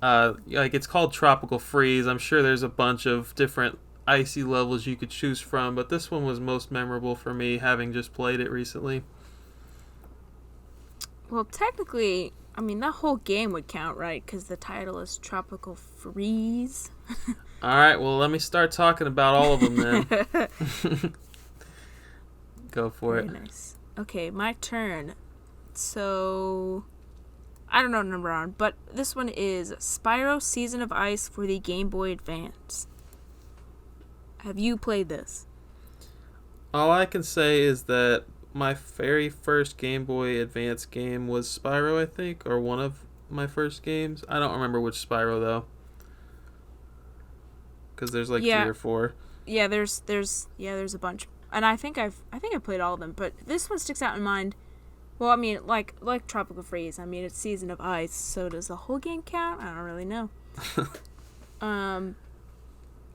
Like, it's called Tropical Freeze. I'm sure there's a bunch of different icy levels you could choose from, but this one was most memorable for me, having just played it recently. Well, technically, I mean, that whole game would count, right? Because the title is Tropical Freeze. Alright, well, let me start talking about all of them then. Go for it. Very nice. Okay, my turn. So, I don't know what number on, but this one is Spyro Season of Ice for the Game Boy Advance. Have you played this? All I can say is that my very first Game Boy Advance game was Spyro, I think, or one of my first games. I don't remember which Spyro though, because there's like 3 or 4. Yeah, there's a bunch, and I think I've played all of them, but this one sticks out in mind. Well, I mean, like Tropical Freeze. I mean, it's Season of Ice, so does the whole game count? I don't really know.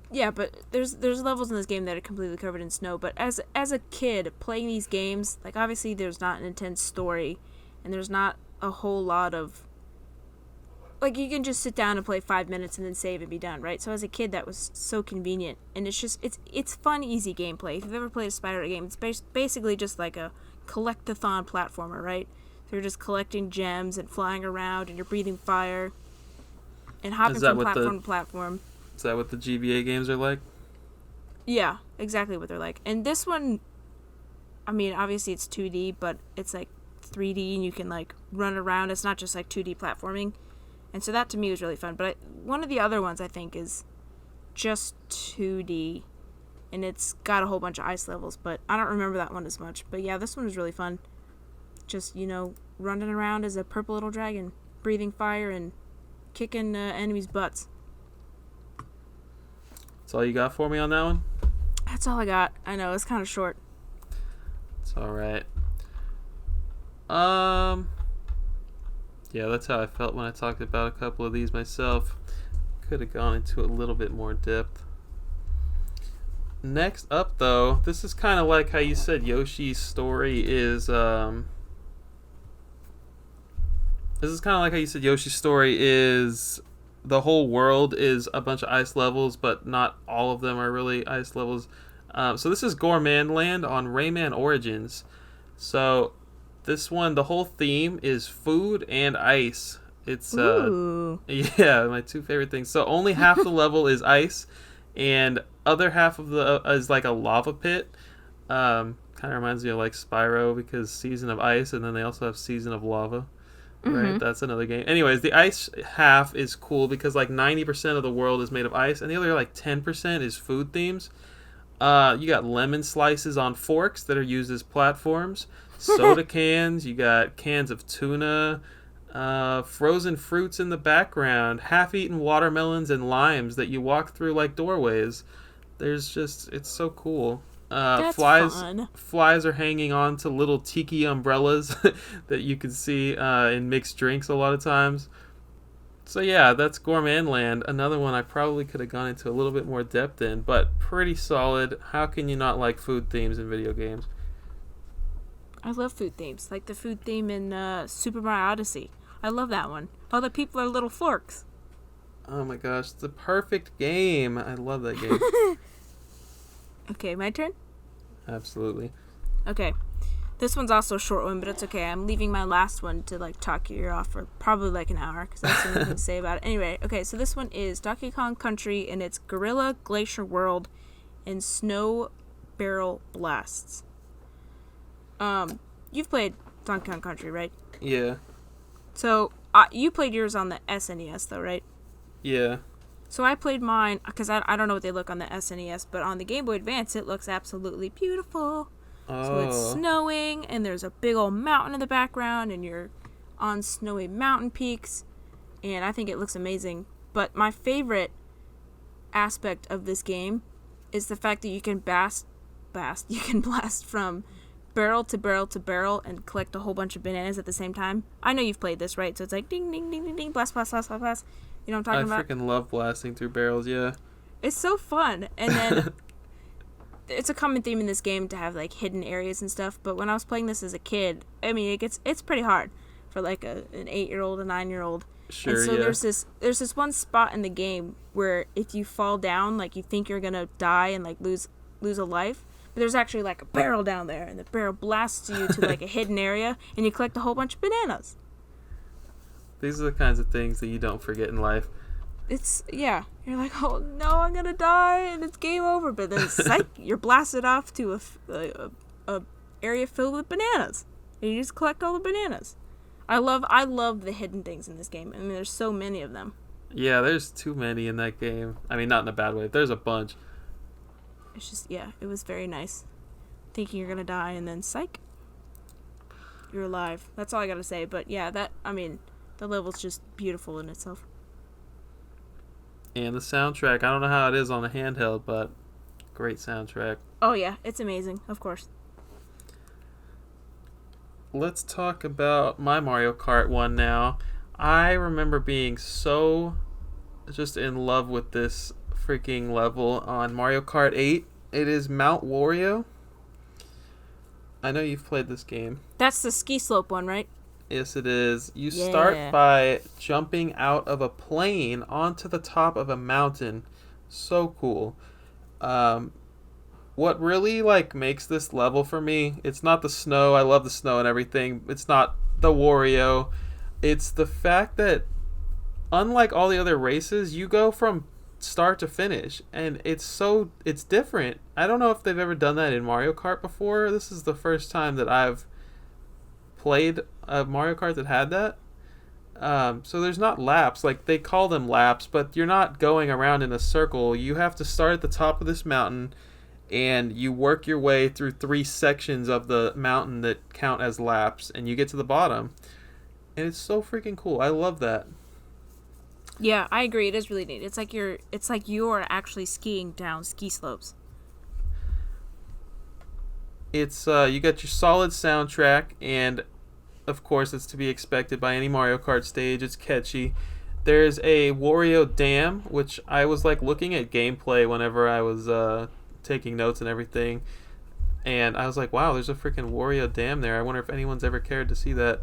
Yeah, but there's levels in this game that are completely covered in snow. But as a kid playing these games, like, obviously there's not an intense story, and there's not a whole lot of, like, you can just sit down and play 5 minutes and then save and be done, right? So as a kid, that was so convenient, and it's fun, easy gameplay. If you've ever played a Spyro game, it's basically just like a collect-a-thon platformer, right? So you're just collecting gems and flying around, and you're breathing fire and hopping from platform to platform. Is that what the GBA games are like? Yeah, exactly what they're like. And this one, I mean, obviously it's 2D, but it's like 3D, and you can, like, run around. It's not just like 2D platforming. And so that to me was really fun. But one of the other ones, I think, is just 2D, and it's got a whole bunch of ice levels, but I don't remember that one as much. But yeah, this one was really fun. Just, running around as a purple little dragon, breathing fire and kicking enemies' butts. That's all you got for me on that one? That's all I got. I know, it's kind of short. It's alright. Yeah, that's how I felt when I talked about a couple of these myself. Could have gone into a little bit more depth. Next up, though, this is kind of like how you said Yoshi's story is, this is kind of like how you said Yoshi's story is, the whole world is a bunch of ice levels, but not all of them are really ice levels. So this is Gourmand Land on Rayman Origins. So this one, the whole theme is food and ice. It's Ooh. yeah, my two favorite things. So only half the level is ice, and other half of the is like a lava pit. Kind of reminds me of like Spyro because Season of Ice, and then they also have Season of Lava. Right, Mm-hmm. that's another game. Anyways, the ice half is cool because like 90% of the world is made of ice, and the other like 10% is food themes. You got lemon slices on forks that are used as platforms, soda cans. You got cans of tuna, frozen fruits in the background, half-eaten watermelons and limes that you walk through like doorways. It's so cool. That's Flies fun. flies are hanging on to little tiki umbrellas that you can see in mixed drinks a lot of times. So yeah, that's Gourmet Land. Another one I probably could have gone into a little bit more depth in, but pretty solid. How can you not like food themes in video games? I love food themes, like the food theme in Super Mario Odyssey. I love that one. All the people are little forks. Oh my gosh, it's the perfect game. I love that game. Okay, my turn? Absolutely. Okay. This one's also a short one, but it's okay. I'm leaving my last one to like talk your ear off for probably like an hour because that's the only thing to say about it. Anyway, okay, so this one is Donkey Kong Country, and it's Gorilla Glacier World and Snow Barrel Blasts. You've played Donkey Kong Country, right? Yeah. So you played yours on the SNES, though, right? Yeah. So I played mine because I don't know what they look on the SNES, but on the Game Boy Advance it looks absolutely beautiful. Oh. So it's snowing, and there's a big old mountain in the background, and you're on snowy mountain peaks, and I think it looks amazing. But my favorite aspect of this game is the fact that you can blast from barrel to barrel to barrel and collect a whole bunch of bananas at the same time. I know you've played this, right? So it's like ding, ding, ding, ding, ding, blast, blast, blast, blast, blast. You know what I'm talking about? I freaking love blasting through barrels, yeah. It's so fun. And then it's a common theme in this game to have like hidden areas and stuff, but when I was playing this as a kid, I mean it's pretty hard for like an 8-year-old, a 9-year-old. Sure, and so yeah. there's this one spot in the game where if you fall down, like you think you're gonna die and like lose a life, but there's actually like a barrel down there, and the barrel blasts you to like a hidden area, and you collect a whole bunch of bananas. These are the kinds of things that you don't forget in life. You're like, oh no, I'm gonna die and it's game over, but then psych, you're blasted off to a area filled with bananas, and you just collect all the bananas. I love the hidden things in this game. I mean, there's so many of them. Yeah, there's too many in that game. I mean, not in a bad way. There's a bunch. It's just, yeah, it was very nice. Thinking you're gonna die and then psych, you're alive. That's all I gotta say. But yeah, the level's just beautiful in itself. And the soundtrack, I don't know how it is on a handheld, but great soundtrack. Oh yeah, it's amazing, of course. Let's talk about my Mario Kart one now. I remember being so just in love with this freaking level on Mario Kart 8. It is Mount Wario. I know you've played this game. That's the ski slope one, right? Yes, it is. You Yeah. start by jumping out of a plane onto the top of a mountain. So cool. What really makes this level for me, it's not the snow. I love the snow and everything. It's not the Wario. It's the fact that unlike all the other races, you go from start to finish, and it's different. I don't know if they've ever done that in Mario Kart before. This is the first time that I've played a Mario Kart that had that. So there's not laps, like they call them laps, but you're not going around in a circle. You have to start at the top of this mountain, and you work your way through 3 sections of the mountain that count as laps, and you get to the bottom. And it's so freaking cool. I love that. Yeah, I agree. It is really neat. It's like you're actually skiing down ski slopes. It's you got your solid soundtrack, and of course it's to be expected by any Mario Kart stage. It's catchy. There's a Wario Dam, which I was looking at gameplay whenever I was taking notes and everything, and I was like, wow, there's a freaking Wario Dam there. I wonder if anyone's ever cared to see that.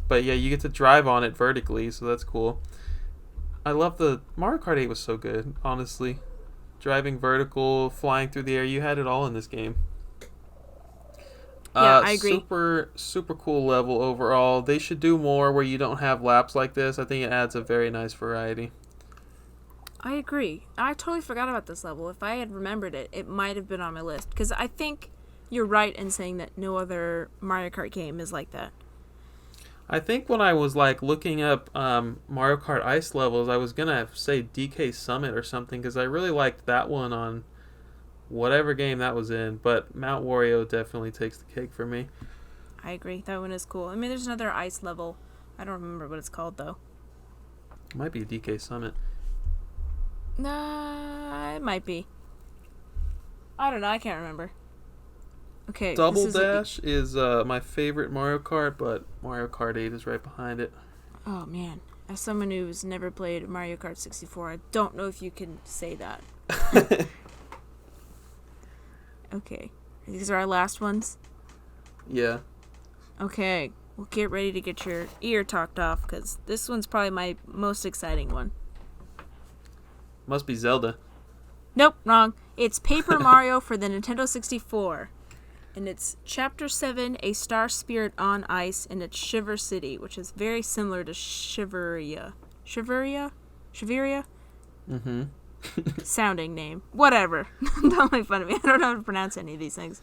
But yeah, you get to drive on it vertically, so that's cool. I love the Mario Kart 8 was so good, honestly. Driving vertical, flying through the air, you had it all in this game. Yeah, I agree. Super cool level overall. They should do more where you don't have laps like this. I think it adds a very nice variety. I agree. I totally forgot about this level. If I had remembered it, it might have been on my list. Because I think you're right in saying that no other Mario Kart game is like that. I think when I was like looking up Mario Kart Ice levels, I was gonna say DK Summit or something because I really liked that one on whatever game that was in. But Mount Wario definitely takes the cake for me. I agree. That one is cool. I mean, there's another ice level. I don't remember what it's called though. It might be DK Summit. Nah, it might be. I don't know. I can't remember. Okay. Double Dash is my favorite Mario Kart, but Mario Kart 8 is right behind it. Oh, man. As someone who's never played Mario Kart 64, I don't know if you can say that. Okay. These are our last ones? Yeah. Okay. Well, get ready to get your ear talked off, because this one's probably my most exciting one. Must be Zelda. Nope, wrong. It's Paper Mario for the Nintendo 64. And it's Chapter 7, A Star Spirit on Ice, and it's Shiver City, which is very similar to Shiveria. Shiveria? Mm-hmm. Sounding name. Whatever. Don't make fun of me. I don't know how to pronounce any of these things.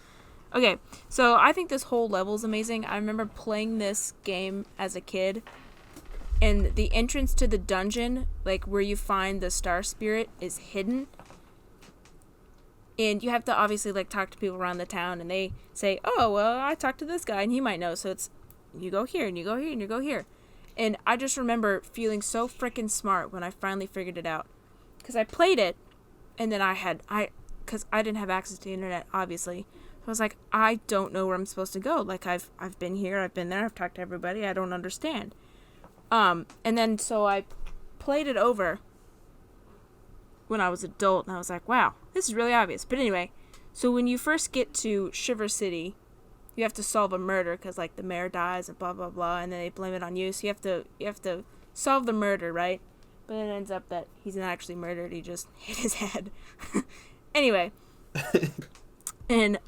Okay, so I think this whole level is amazing. I remember playing this game as a kid, and the entrance to the dungeon, like where you find the Star Spirit, is hidden. And you have to obviously like talk to people around the town, and they say, oh, well, I talked to this guy and he might know. So it's, you go here and you go here and you go here. And I just remember feeling so freaking smart when I finally figured it out. Because I played it, and then because I didn't have access to the internet, obviously. So I was like, I don't know where I'm supposed to go. Like, I've been here, I've been there, I've talked to everybody, I don't understand. And then so I played it over when I was adult, and I was like, wow, this is really obvious. But anyway, so when you first get to Shiver City, you have to solve a murder because like the mayor dies and blah blah blah, and then they blame it on you. So you have to solve the murder, right? But it ends up that he's not actually murdered; he just hit his head. Anyway, and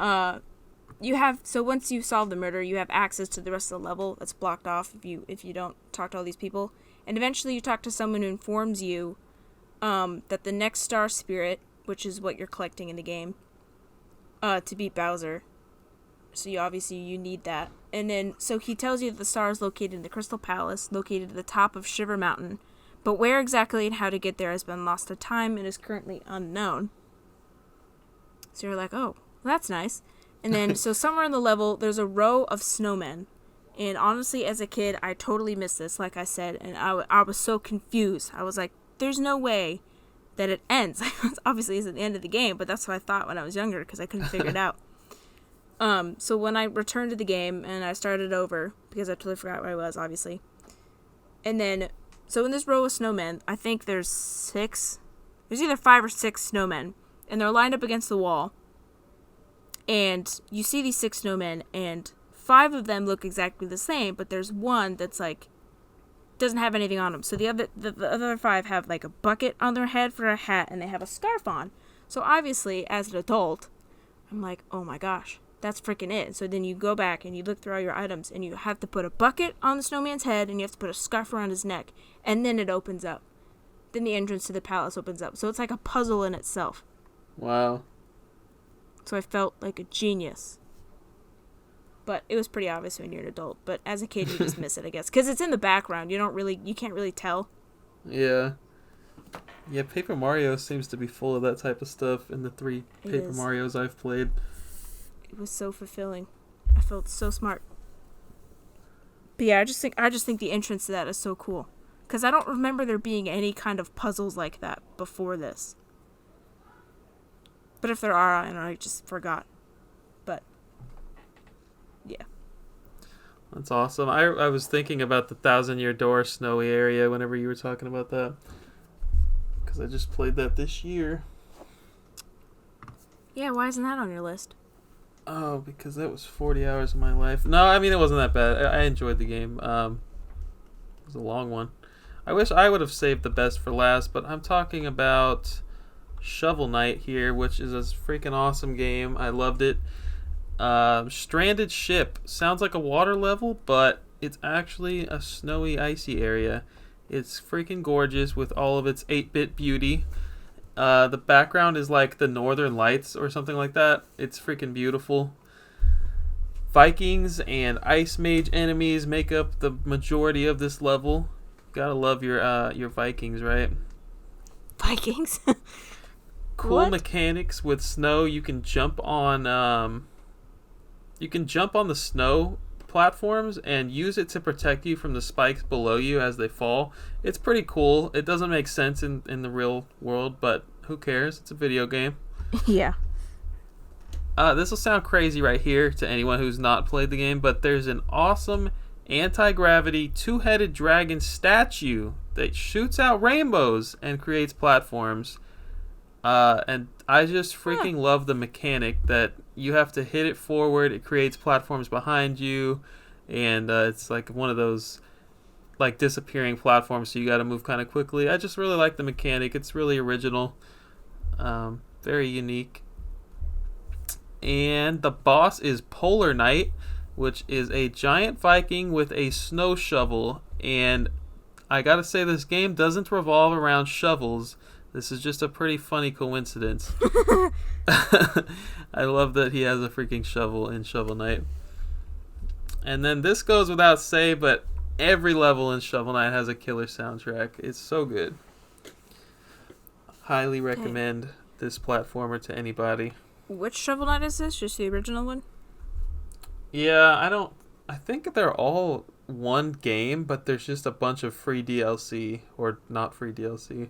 so once you solve the murder, you have access to the rest of the level that's blocked off if you don't talk to all these people, and eventually you talk to someone who informs you that the next Star Spirit, which is what you're collecting in the game, to beat Bowser. So you need that. And then, so he tells you that the star is located in the Crystal Palace, located at the top of Shiver Mountain. But where exactly and how to get there has been lost to time and is currently unknown. So you're like, oh, that's nice. And then, so somewhere in the level, there's a row of snowmen. And honestly, as a kid, I totally missed this, like I said. And I was so confused. I was like, there's no way that it ends. Obviously, it's at the end of the game, but that's what I thought when I was younger because I couldn't figure it out. So when I returned to the game and I started over, because I totally forgot where I was, obviously. And then, so in this row of snowmen, I think there's either 5 or 6 snowmen, and they're lined up against the wall. And you see these 6 snowmen, and 5 of them look exactly the same, but there's one that's like, doesn't have anything on them. So the other 5 have like a bucket on their head for a hat, and they have a scarf on. So obviously, as an adult, I'm like, oh my gosh, that's freaking it. So then you go back and you look through all your items, and you have to put a bucket on the snowman's head, and you have to put a scarf around his neck, and then it opens up. Then the entrance to the palace opens up. So it's like a puzzle in itself. Wow. So I felt like a genius. But it was pretty obvious when you're an adult. But as a kid, you just miss it, I guess. Because it's in the background. You can't really tell. Yeah. Yeah, Paper Mario seems to be full of that type of stuff in the 3 Paper Marios I've played. It was so fulfilling. I felt so smart. But yeah, I just think the entrance to that is so cool. Because I don't remember there being any kind of puzzles like that before this. But if there are, I don't know, I just forgot. But yeah. That's awesome. I was thinking about the 1,000-Year Door snowy area whenever you were talking about that. Because I just played that this year. Yeah, why isn't that on your list? Oh, because that was 40 hours of my life. No, I mean, it wasn't that bad. I enjoyed the game. It was a long one. I wish I would have saved the best for last, but I'm talking about Shovel Knight here, which is a freaking awesome game. I loved it. Stranded ship. Sounds like a water level, but it's actually a snowy, icy area. It's freaking gorgeous with all of its 8-bit beauty. The background is like the Northern Lights or something like that. It's freaking beautiful. Vikings and Ice Mage enemies make up the majority of this level. Gotta love your Vikings, right? Vikings? Cool What? mechanics with snow. You can jump on the snow platforms and use it to protect you from the spikes below you as they fall. It's pretty cool. It doesn't make sense in the real world, but who cares? It's a video game. Yeah. This will sound crazy right here to anyone who's not played the game, but there's an awesome anti-gravity two-headed dragon statue that shoots out rainbows and creates platforms. And I just freaking love the mechanic that you have to hit it forward. It creates platforms behind you, and it's like one of those like disappearing platforms, so you got to move kind of quickly. I just really like the mechanic. It's really original, very unique. And the boss is Polar Knight, which is a giant Viking with a snow shovel. And I gotta say, this game doesn't revolve around shovels. This is just a pretty funny coincidence. I love that he has a freaking shovel in Shovel Knight. And then this goes without say, but every level in Shovel Knight has a killer soundtrack. It's so good. Highly recommend this platformer to anybody. Which Shovel Knight is this? Just the original one? Yeah, I think they're all one game, but there's just a bunch of free DLC or not free DLC.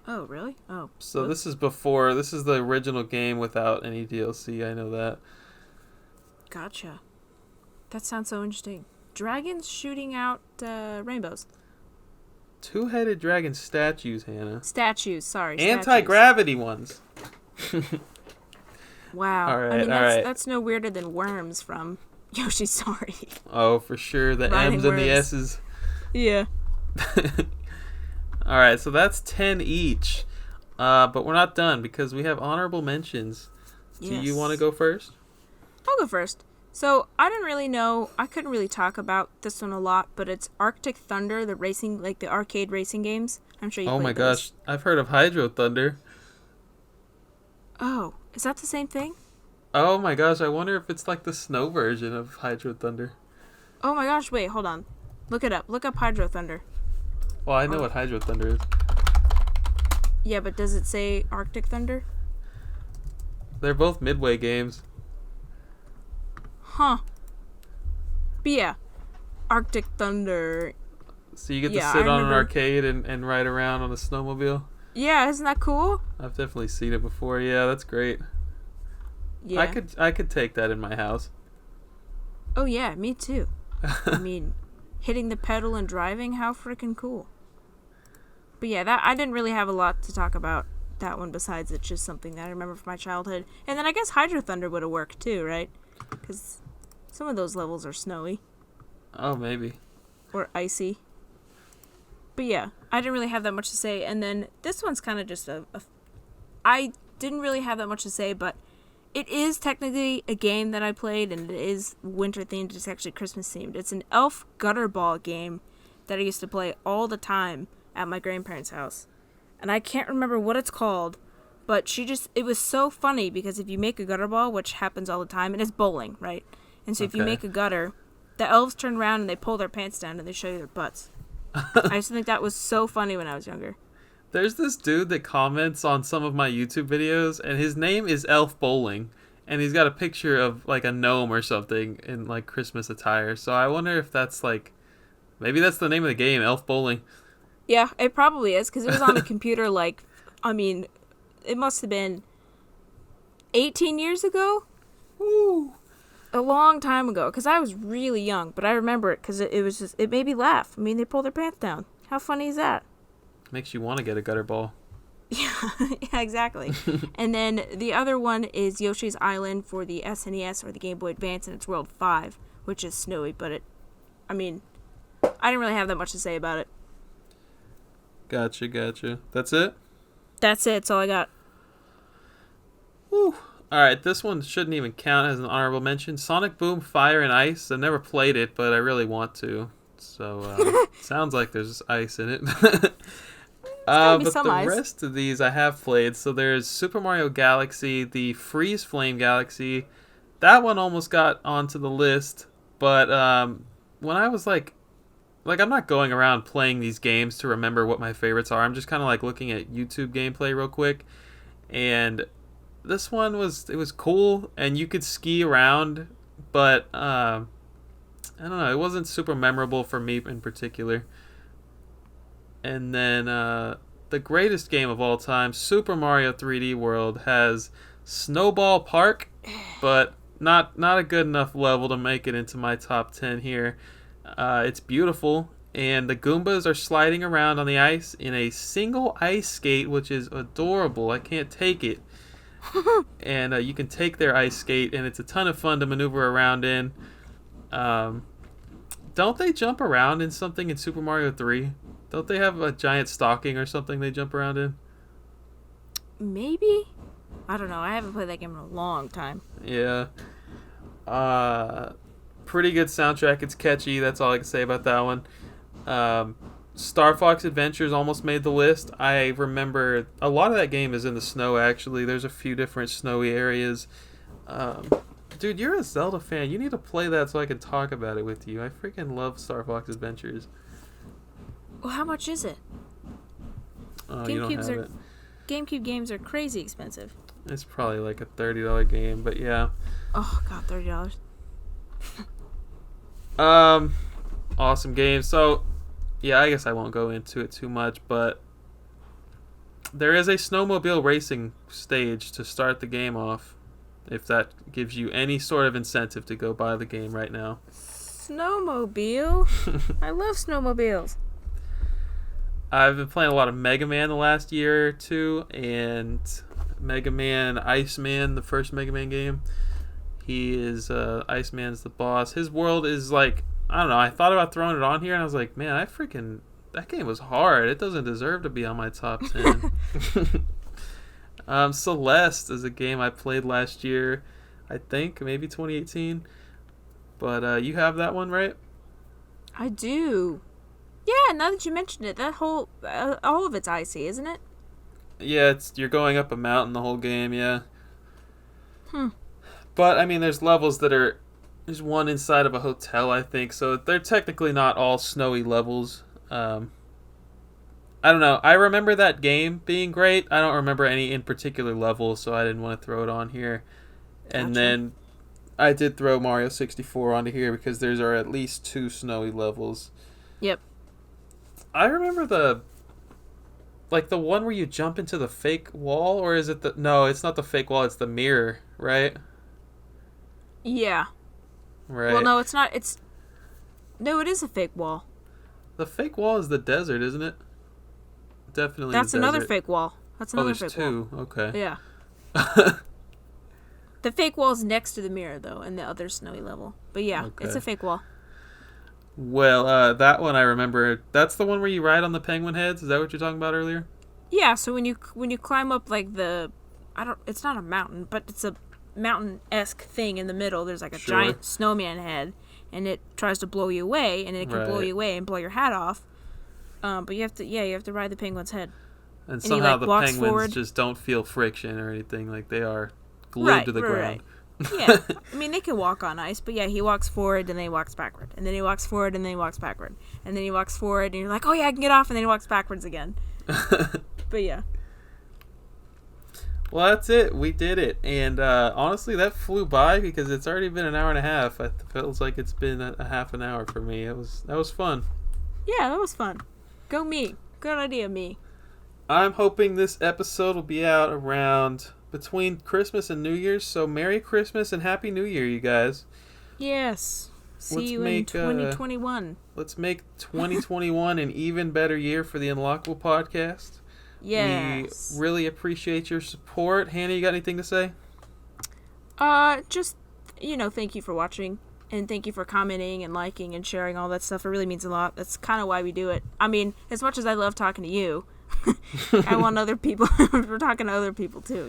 Oh, really? Oh. So this is the original game without any DLC. I know that. Gotcha. That sounds so interesting. Dragons shooting out rainbows. Two-headed dragon statues, Hannah. Statues, sorry. Anti-gravity ones. Wow. All right, I mean, all right. that's no weirder than worms from Yoshi's Story. Oh, for sure. The Riding M's and the worms. S's. Yeah. All right, so that's 10 each. But we're not done because we have honorable mentions. Do you want to go first? I'll go first. So, I couldn't really talk about this one a lot, but it's Arctic Thunder, the racing, like the arcade racing games. I'm sure you played Oh my those. gosh, I've heard of Hydro Thunder. Oh, is that the same thing? Oh my gosh, I wonder if it's like the snow version of Hydro Thunder. Oh my gosh, wait, hold on. Look it up. Look up Hydro Thunder. Well, I know what Hydro Thunder is. Yeah, but does it say Arctic Thunder? They're both Midway games. Huh. But yeah, Arctic Thunder. So you get to Yeah, sit I on an remember- arcade and ride around on a snowmobile? Yeah, isn't that cool? I've definitely seen it before. Yeah, that's great. Yeah. I could take that in my house. Oh yeah, me too. I mean, hitting the pedal and driving, how freaking cool. But yeah, that I didn't really have a lot to talk about that one besides it's just something that I remember from my childhood. And then I guess Hydro Thunder would have worked too, right? Because some of those levels are snowy Oh, maybe. or icy. But yeah, I didn't really have that much to say. And then this one's kind of just I didn't really have that much to say, but it is technically a game that I played, and it is winter themed. It's actually Christmas themed. It's an elf gutter ball game that I used to play all the time at my grandparents' house. And I can't remember what it's called, but it was so funny because if you make a gutter ball, which happens all the time, and it's bowling, right? And so if you make a gutter, the elves turn around and they pull their pants down and they show you their butts. I used to think that was so funny when I was younger. There's this dude that comments on some of my YouTube videos, and his name is Elf Bowling, and he's got a picture of like a gnome or something in like Christmas attire. So I wonder if that's like, maybe that's the name of the game, Elf Bowling. Yeah, it probably is, because it was on the computer like, I mean, it must have been 18 years ago? Woo! A long time ago, because I was really young, but I remember it because it made me laugh. I mean, they pulled their pants down. How funny is that? Makes you want to get a gutter ball. Yeah, yeah, exactly. And then the other one is Yoshi's Island for the SNES or the Game Boy Advance, and it's World 5, which is snowy, but I didn't really have that much to say about it. Gotcha. That's it? That's it. That's all I got. Woo. Alright, this one shouldn't even count as an honorable mention. Sonic Boom Fire and Ice. I've never played it, but I really want to. So, sounds like there's ice in it. But the rest of these I have played. So there's Super Mario Galaxy, the Freeze Flame Galaxy. That one almost got onto the list. But when I was like I'm not going around playing these games to remember what my favorites are. I'm just kind of like looking at YouTube gameplay real quick. And this one was cool, and you could ski around, but I don't know, it wasn't super memorable for me in particular. And then the greatest game of all time, Super Mario 3D World, has Snowball Park, but not a good enough level to make it into my top 10 here. It's beautiful, and the Goombas are sliding around on the ice in a single ice skate, which is adorable. I can't take it. And you can take their ice skate, and it's a ton of fun to maneuver around in. Don't they jump around in something in Super Mario 3? Don't they have a giant stocking or something they jump around in? Maybe? I don't know. I haven't played that game in a long time. Yeah. Pretty good soundtrack. It's catchy. That's all I can say about that one. Star Fox Adventures almost made the list. I remember a lot of that game is in the snow, actually. There's a few different snowy areas. Dude, you're a Zelda fan. You need to play that so I can talk about it with you. I freaking love Star Fox Adventures. Well, how much is it? Oh, you don't have it. GameCube games are crazy expensive. It's probably like a $30 game, but yeah. Oh, God, $30. Awesome game. So, yeah, I guess I won't go into it too much, but there is a snowmobile racing stage to start the game off, if that gives you any sort of incentive to go buy the game right now. Snowmobile? I love snowmobiles. I've been playing a lot of Mega Man the last year or two, and Mega Man Iceman, the first Mega Man game. He is, Iceman's the boss. His world is like, I don't know, I thought about throwing it on here, and I was like, man, that game was hard. It doesn't deserve to be on my top 10. Celeste is a game I played last year, I think, maybe 2018. But you have that one, right? I do. Yeah, now that you mentioned it, that whole, all of it's icy, isn't it? Yeah, you're going up a mountain the whole game, yeah. But, I mean, there's levels there's one inside of a hotel, I think, so they're technically not all snowy levels. I don't know. I remember that game being great. I don't remember any in particular level, so I didn't want to throw it on here. And then I did throw Mario 64 onto here because there are at least 2 snowy levels. Yep. I remember the one where you jump into the fake wall, or is it no, it's not the fake wall, it's the mirror, right? Yeah. Right. Well, no, it's not. No, it is a fake wall. The fake wall is the desert, isn't it? Definitely. That's the another desert. Fake wall. That's another there's fake wall. 2. Okay. Yeah. The fake wall is next to the mirror, though, in the other snowy level. But yeah, Okay. It's a fake wall. Well, that one I remember. That's the one where you ride on the penguin heads. Is that what you're talking about earlier? Yeah. So when you climb up like it's not a mountain, but it's a mountain-esque thing in the middle. There's like a giant snowman head, and it tries to blow you away, and it can blow you away and blow your hat off. But you have to ride the penguin's head. And somehow the penguins just don't feel friction or anything. Like they are glued to the ground. Yeah, I mean, they can walk on ice, but yeah, he walks forward, and then he walks backward. And then he walks forward, and then he walks backward. And then he walks forward, and you're like, oh yeah, I can get off, and then he walks backwards again. But yeah. Well, that's it. We did it. And honestly, that flew by because it's already been an hour and a half. It feels like it's been a half an hour for me. That was fun. Yeah, that was fun. Go me. Good idea, me. I'm hoping this episode will be out around between Christmas and New Year's. So Merry Christmas and Happy New Year, you guys. Yes. See you in 2021. Let's make 2021 an even better year for the Unlockable podcast. Yes. We really appreciate your support. Hannah, you got anything to say? Just, thank you for watching. And thank you for commenting and liking and sharing all that stuff. It really means a lot. That's kind of why we do it. I mean, as much as I love talking to you, I want other people. We're talking to other people too,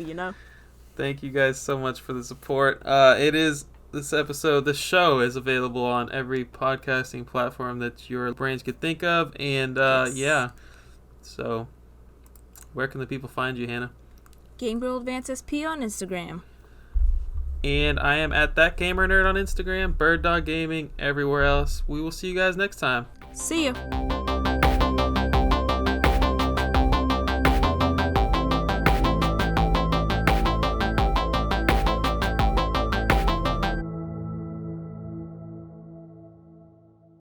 Thank you guys so much for the support. The show is available on every podcasting platform that your brains could think of. And yeah. So, where can the people find you, Hannah? Game Girl Advance SP on Instagram. And I am at That Gamer Nerd on Instagram, Bird Dog Gaming everywhere else. We will see you guys next time. See you.